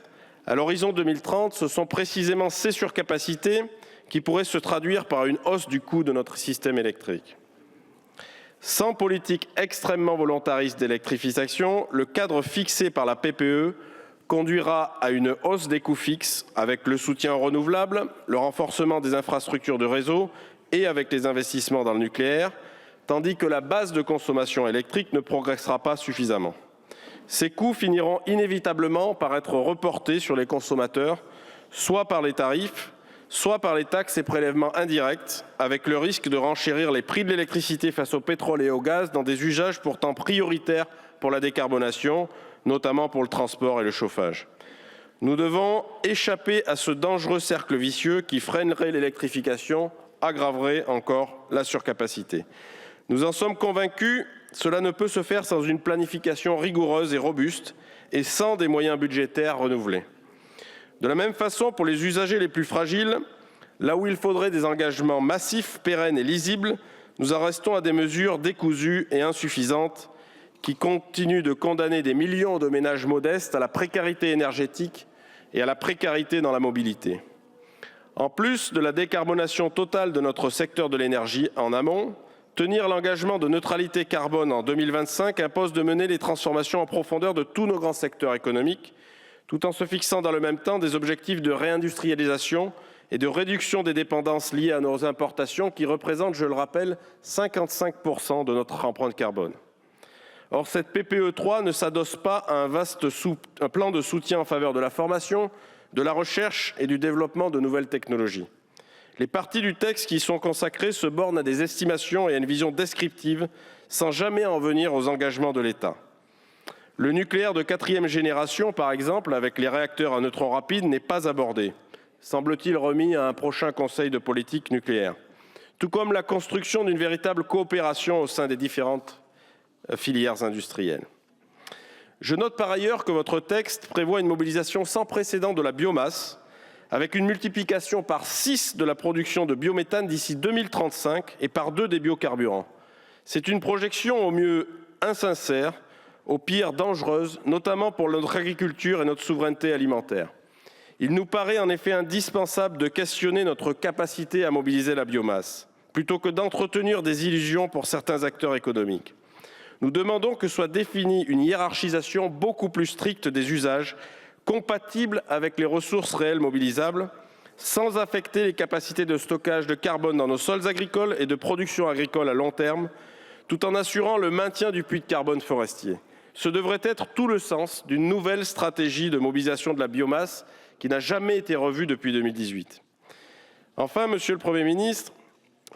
à l'horizon 2030, ce sont précisément ces surcapacités qui pourraient se traduire par une hausse du coût de notre système électrique. Sans politique extrêmement volontariste d'électrification, le cadre fixé par la PPE conduira à une hausse des coûts fixes avec le soutien aux renouvelables, le renforcement des infrastructures de réseau et avec les investissements dans le nucléaire, tandis que la base de consommation électrique ne progressera pas suffisamment. Ces coûts finiront inévitablement par être reportés sur les consommateurs, soit par les tarifs, soit par les taxes et prélèvements indirects, avec le risque de renchérir les prix de l'électricité face au pétrole et au gaz dans des usages pourtant prioritaires pour la décarbonation, notamment pour le transport et le chauffage. Nous devons échapper à ce dangereux cercle vicieux qui freinerait l'électrification, aggraverait encore la surcapacité. Nous en sommes convaincus, cela ne peut se faire sans une planification rigoureuse et robuste et sans des moyens budgétaires renouvelés. De la même façon, pour les usagers les plus fragiles, là où il faudrait des engagements massifs, pérennes et lisibles, nous en restons à des mesures décousues et insuffisantes qui continuent de condamner des millions de ménages modestes à la précarité énergétique et à la précarité dans la mobilité. En plus de la décarbonation totale de notre secteur de l'énergie en amont, tenir l'engagement de neutralité carbone en 2025 impose de mener les transformations en profondeur de tous nos grands secteurs économiques, tout en se fixant dans le même temps des objectifs de réindustrialisation et de réduction des dépendances liées à nos importations qui représentent, je le rappelle, 55% de notre empreinte carbone. Or, cette PPE3 ne s'adosse pas à un plan de soutien en faveur de la formation, de la recherche et du développement de nouvelles technologies. Les parties du texte qui y sont consacrées se bornent à des estimations et à une vision descriptive, sans jamais en venir aux engagements de l'État. Le nucléaire de 4e génération, par exemple, avec les réacteurs à neutrons rapides, n'est pas abordé, semble-t-il remis à un prochain Conseil de politique nucléaire, tout comme la construction d'une véritable coopération au sein des différentes filières industrielles. Je note par ailleurs que votre texte prévoit une mobilisation sans précédent de la biomasse, avec une multiplication par 6 de la production de biométhane d'ici 2035 et par 2 des biocarburants. C'est une projection au mieux insincère, au pire dangereuse, notamment pour notre agriculture et notre souveraineté alimentaire. Il nous paraît en effet indispensable de questionner notre capacité à mobiliser la biomasse, plutôt que d'entretenir des illusions pour certains acteurs économiques. Nous demandons que soit définie une hiérarchisation beaucoup plus stricte des usages, compatible avec les ressources réelles mobilisables, sans affecter les capacités de stockage de carbone dans nos sols agricoles et de production agricole à long terme, tout en assurant le maintien du puits de carbone forestier. Ce devrait être tout le sens d'une nouvelle stratégie de mobilisation de la biomasse qui n'a jamais été revue depuis 2018. Enfin, Monsieur le Premier ministre,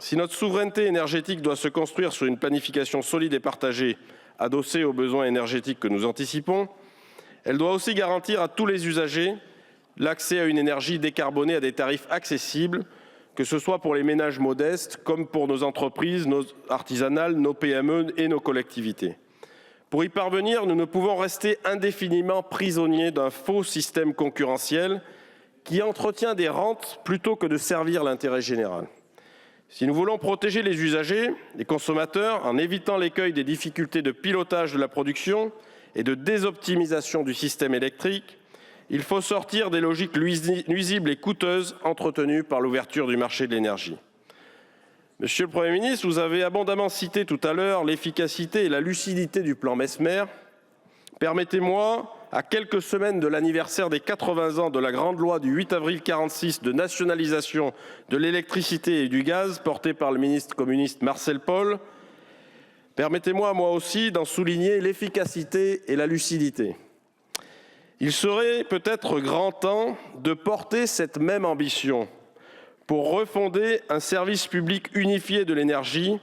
si notre souveraineté énergétique doit se construire sur une planification solide et partagée, adossée aux besoins énergétiques que nous anticipons, elle doit aussi garantir à tous les usagers l'accès à une énergie décarbonée à des tarifs accessibles, que ce soit pour les ménages modestes comme pour nos entreprises, nos artisanales, nos PME et nos collectivités. Pour y parvenir, nous ne pouvons rester indéfiniment prisonniers d'un faux système concurrentiel qui entretient des rentes plutôt que de servir l'intérêt général. Si nous voulons protéger les usagers, les consommateurs, en évitant l'écueil des difficultés de pilotage de la production et de désoptimisation du système électrique, Il faut sortir des logiques nuisibles et coûteuses entretenues par l'ouverture du marché de l'énergie. Monsieur le Premier ministre, vous avez abondamment cité tout à l'heure l'efficacité et la lucidité du plan Messmer. Permettez-moi, à quelques semaines de l'anniversaire des 80 ans de la grande loi du 8 avril 1946 de nationalisation de l'électricité et du gaz, portée par le ministre communiste Marcel Paul, permettez-moi, moi aussi, d'en souligner l'efficacité et la lucidité. Il serait peut-être grand temps de porter cette même ambition pour refonder un service public unifié de l'énergie,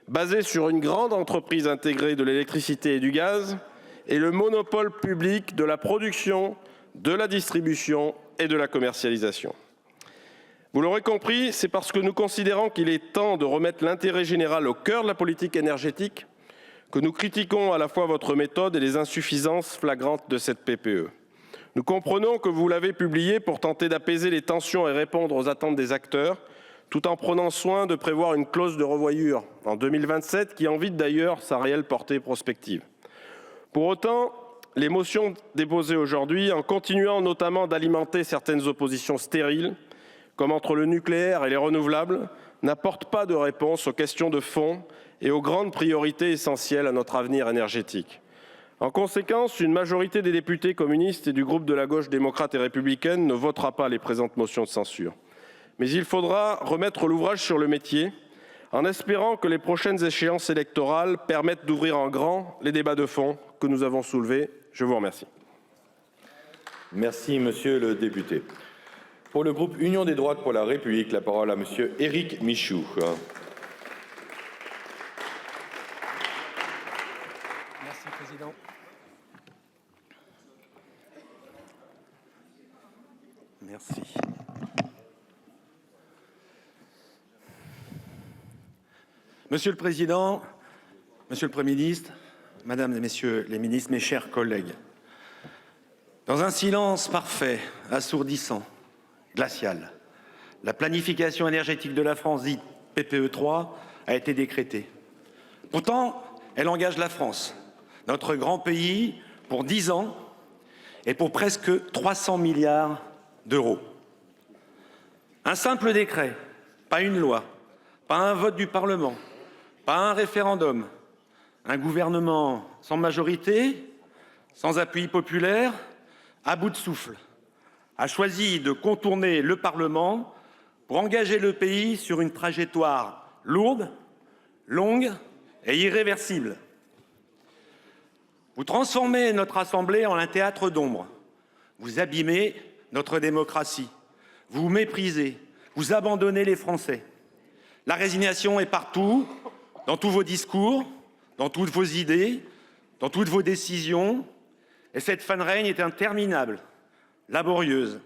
basé sur une grande entreprise intégrée de l'électricité et du gaz, et le monopole public de la production, de la distribution et de la commercialisation. Vous l'aurez compris, c'est parce que nous considérons qu'il est temps de remettre l'intérêt général au cœur de la politique énergétique que nous critiquons à la fois votre méthode et les insuffisances flagrantes de cette PPE. Nous comprenons que vous l'avez publiée pour tenter d'apaiser les tensions et répondre aux attentes des acteurs, tout en prenant soin de prévoir une clause de revoyure en 2027 qui en vide d'ailleurs sa réelle portée prospective. Pour autant, les motions déposées aujourd'hui, en continuant notamment d'alimenter certaines oppositions stériles, comme entre le nucléaire et les renouvelables, n'apportent pas de réponse aux questions de fond et aux grandes priorités essentielles à notre avenir énergétique. En conséquence, une majorité des députés communistes et du groupe de la gauche démocrate et républicaine ne votera pas les présentes motions de censure. Mais il faudra remettre l'ouvrage sur le métier, en espérant que les prochaines échéances électorales permettent d'ouvrir en grand les débats de fond que nous avons soulevés. Je vous remercie. Merci, monsieur le député. Pour le groupe Union des droites pour la République, la parole à monsieur Éric Michaud. Merci, Président. Merci. Monsieur le Président, Monsieur le Premier ministre, Mesdames et Messieurs les ministres, mes chers collègues, dans un silence parfait, assourdissant, glacial, la planification énergétique de la France, dite PPE 3, a été décrétée. Pourtant, elle engage la France, notre grand pays, pour 10 ans et pour presque 300 milliards d'euros. Un simple décret, pas une loi, pas un vote du Parlement, pas un référendum, un gouvernement sans majorité, sans appui populaire, à bout de souffle, a choisi de contourner le Parlement pour engager le pays sur une trajectoire lourde, longue et irréversible. Vous transformez notre Assemblée en un théâtre d'ombre. Vous abîmez notre démocratie. Vous méprisez, vous abandonnez les Français. La résignation est partout, dans tous vos discours, dans toutes vos idées, dans toutes vos décisions. Et cette fin de règne est interminable, laborieuse.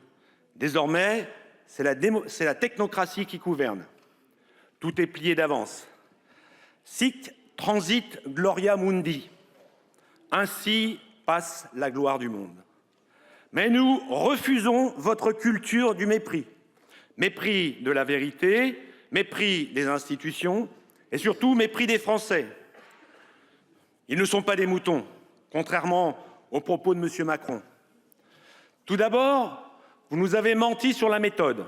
Désormais, c'est la technocratie qui gouverne. Tout est plié d'avance. Sic transit gloria mundi. Ainsi passe la gloire du monde. Mais nous refusons votre culture du mépris. Mépris de la vérité, mépris des institutions et surtout mépris des Français. Ils ne sont pas des moutons, contrairement aux propos de M. Macron. Tout d'abord, vous nous avez menti sur la méthode.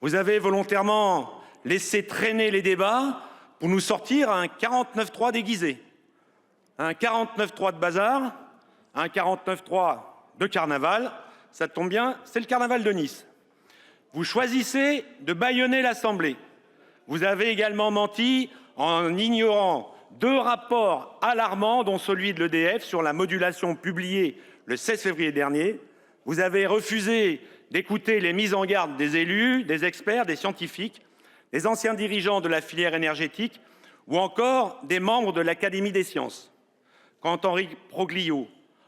Vous avez volontairement laissé traîner les débats pour nous sortir un 49.3 déguisé. Un 49.3 de bazar, un 49.3 de carnaval. Ça tombe bien, c'est le carnaval de Nice. Vous choisissez de bâillonner l'Assemblée. Vous avez également menti en ignorant 2 rapports alarmants, dont celui de l'EDF sur la modulation publié le 16 février dernier. Vous avez refusé d'écouter les mises en garde des élus, des experts, des scientifiques, des anciens dirigeants de la filière énergétique ou encore des membres de l'Académie des sciences. Quand Henri Proglio,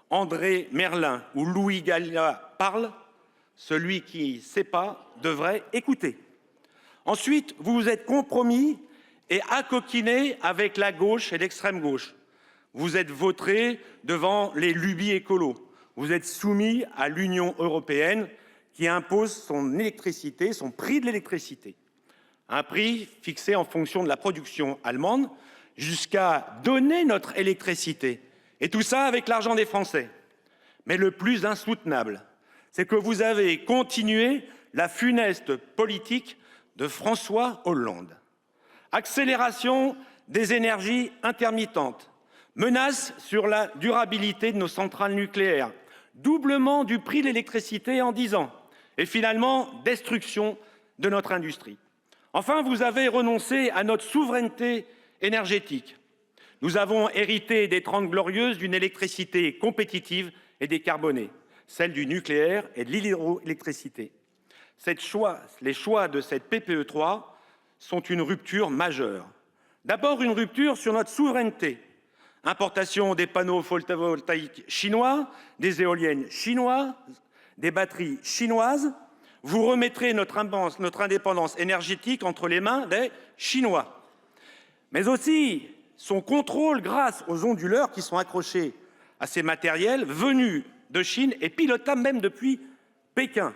André Merlin ou Louis Gallia parlent, celui qui ne sait pas devrait écouter. Ensuite, vous vous êtes compromis et accoquiné avec la gauche et l'extrême gauche. Vous êtes vautré devant les lubies écolos. Vous êtes soumis à l'Union européenne qui impose son électricité, son prix de l'électricité. Un prix fixé en fonction de la production allemande jusqu'à donner notre électricité. Et tout ça avec l'argent des Français. Mais le plus insoutenable, c'est que vous avez continué la funeste politique de François Hollande. Accélération des énergies intermittentes, menace sur la durabilité de nos centrales nucléaires, doublement du prix de l'électricité en 10 ans et finalement destruction de notre industrie. Enfin, vous avez renoncé à notre souveraineté énergétique. Nous avons hérité des 30 glorieuses d'une électricité compétitive et décarbonée, celle du nucléaire et de l'hydroélectricité. Les choix de cette PPE3 sont une rupture majeure. D'abord, une rupture sur notre souveraineté. Importation des panneaux photovoltaïques chinois, des éoliennes chinoises, des batteries chinoises. Vous remettrez notre indépendance énergétique entre les mains des Chinois. Mais aussi son contrôle grâce aux onduleurs qui sont accrochés à ces matériels venus de Chine et pilotables même depuis Pékin.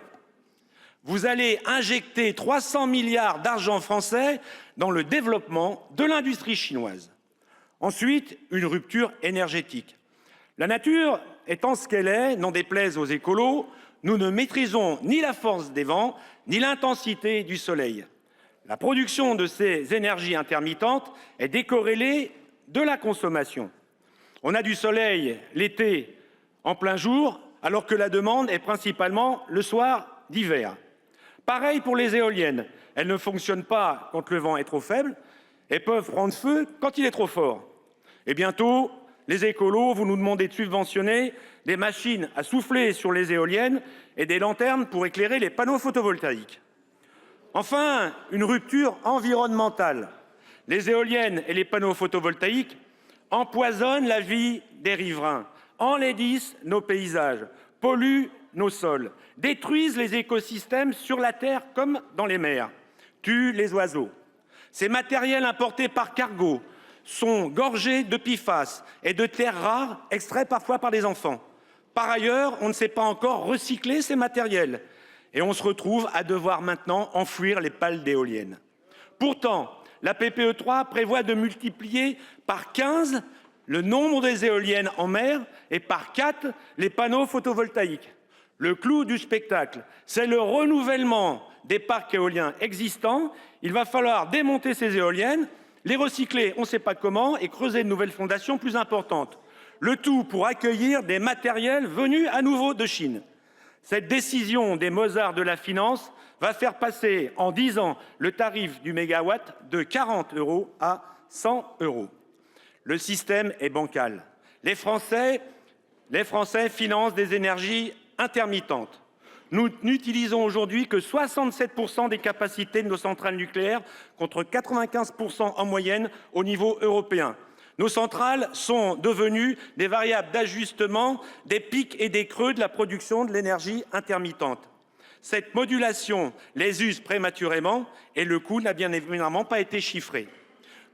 Vous allez injecter 300 milliards d'argent français dans le développement de l'industrie chinoise. Ensuite, une rupture énergétique. La nature étant ce qu'elle est, n'en déplaise aux écolos, nous ne maîtrisons ni la force des vents, ni l'intensité du soleil. La production de ces énergies intermittentes est décorrélée de la consommation. On a du soleil l'été en plein jour, alors que la demande est principalement le soir d'hiver. Pareil pour les éoliennes. Elles ne fonctionnent pas quand le vent est trop faible et peuvent prendre feu quand il est trop fort. Et bientôt, les écolos, vous nous demandez de subventionner des machines à souffler sur les éoliennes et des lanternes pour éclairer les panneaux photovoltaïques. Enfin, une rupture environnementale. Les éoliennes et les panneaux photovoltaïques empoisonnent la vie des riverains, enlaidissent nos paysages, polluent nos sols, détruisent les écosystèmes sur la terre comme dans les mers, tuent les oiseaux. Ces matériels importés par cargo sont gorgés de PFAS et de terres rares extraits parfois par des enfants. Par ailleurs, on ne sait pas encore recycler ces matériels et on se retrouve à devoir maintenant enfouir les pales d'éoliennes. Pourtant, la PPE3 prévoit de multiplier par 15 le nombre des éoliennes en mer et par 4 les panneaux photovoltaïques. Le clou du spectacle, c'est le renouvellement des parcs éoliens existants. Il va falloir démonter ces éoliennes, les recycler, on ne sait pas comment, et creuser de nouvelles fondations plus importantes. Le tout pour accueillir des matériels venus à nouveau de Chine. Cette décision des Mozart de la finance va faire passer en 10 ans le tarif du mégawatt de 40 € à 100 €. Le système est bancal. Les Français financent des énergies intermittentes. Nous n'utilisons aujourd'hui que 67 % des capacités de nos centrales nucléaires contre 95 % en moyenne au niveau européen. Nos centrales sont devenues des variables d'ajustement des pics et des creux de la production de l'énergie intermittente. Cette modulation les use prématurément et le coût n'a bien évidemment pas été chiffré.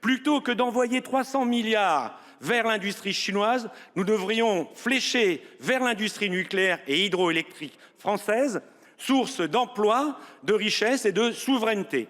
Plutôt que d'envoyer 300 milliards vers l'industrie chinoise, nous devrions flécher vers l'industrie nucléaire et hydroélectrique française, source d'emplois, de richesses et de souveraineté.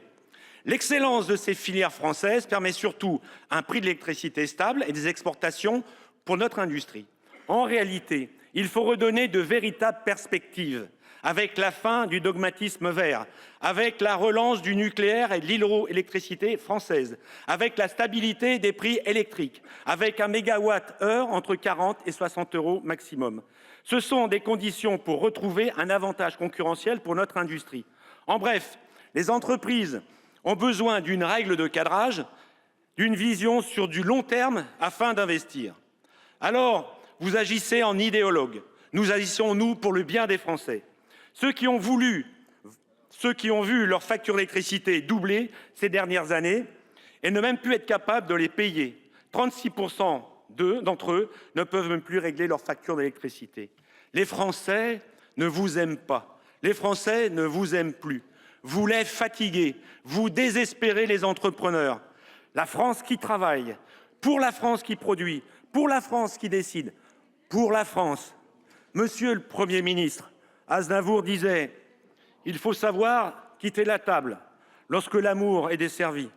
L'excellence de ces filières françaises permet surtout un prix de l'électricité stable et des exportations pour notre industrie. En réalité, il faut redonner de véritables perspectives avec la fin du dogmatisme vert, avec la relance du nucléaire et de l'hydroélectricité française, avec la stabilité des prix électriques, avec un mégawatt-heure entre 40 et 60 € maximum. Ce sont des conditions pour retrouver un avantage concurrentiel pour notre industrie. En bref, les entreprises ont besoin d'une règle de cadrage, d'une vision sur du long terme afin d'investir. Alors, vous agissez en idéologue. Nous agissons, nous, pour le bien des Français. Ceux qui ont vu leur facture d'électricité doubler ces dernières années et ne même plus être capables de les payer. 36 % d'entre eux ne peuvent même plus régler leur facture d'électricité. Les Français ne vous aiment pas. Les Français ne vous aiment plus. Vous les fatiguez. Vous désespérez les entrepreneurs. La France qui travaille, pour la France qui produit, pour la France qui décide, pour la France. Monsieur le Premier ministre, Aznavour disait « Il faut savoir quitter la table lorsque l'amour est desservi,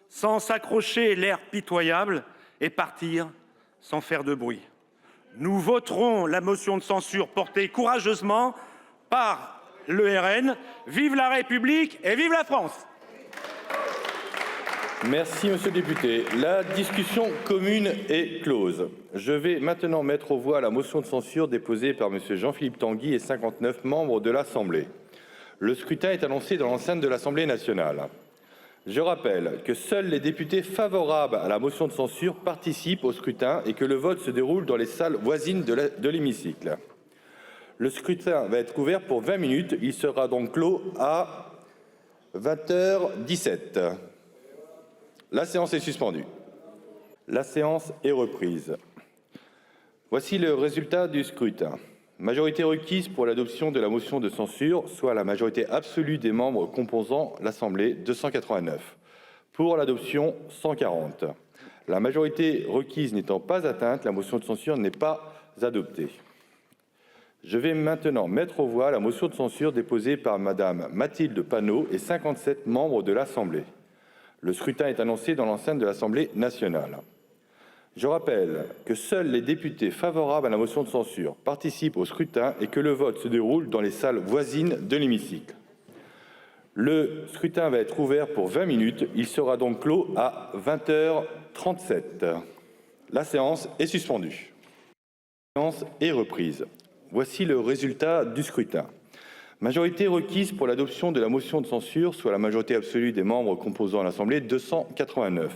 sans s'accrocher l'air pitoyable et partir sans faire de bruit. » Nous voterons la motion de censure portée courageusement par le RN. Vive la République et vive la France! Merci, monsieur le député. La discussion commune est close. Je vais maintenant mettre aux voix la motion de censure déposée par monsieur Jean-Philippe Tanguy et 59 membres de l'Assemblée. Le scrutin est annoncé dans l'enceinte de l'Assemblée nationale. Je rappelle que seuls les députés favorables à la motion de censure participent au scrutin et que le vote se déroule dans les salles voisines de l'hémicycle. Le scrutin va être ouvert pour 20 minutes. Il sera donc clos à 20h17. La séance est suspendue. La séance est reprise. Voici le résultat du scrutin. Majorité requise pour l'adoption de la motion de censure, soit la majorité absolue des membres composant l'Assemblée, 289. Pour l'adoption, 140. La majorité requise n'étant pas atteinte, la motion de censure n'est pas adoptée. Je vais maintenant mettre aux voix la motion de censure déposée par Madame Mathilde Panot et 57 membres de l'Assemblée. Le scrutin est annoncé dans l'enceinte de l'Assemblée nationale. Je rappelle que seuls les députés favorables à la motion de censure participent au scrutin et que le vote se déroule dans les salles voisines de l'hémicycle. Le scrutin va être ouvert pour 20 minutes. Il sera donc clos à 20h37. La séance est suspendue. La séance est reprise. Voici le résultat du scrutin. Majorité requise pour l'adoption de la motion de censure, soit la majorité absolue des membres composant l'Assemblée, 289.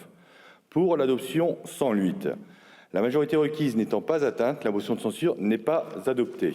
Pour l'adoption, 108. La majorité requise n'étant pas atteinte, la motion de censure n'est pas adoptée.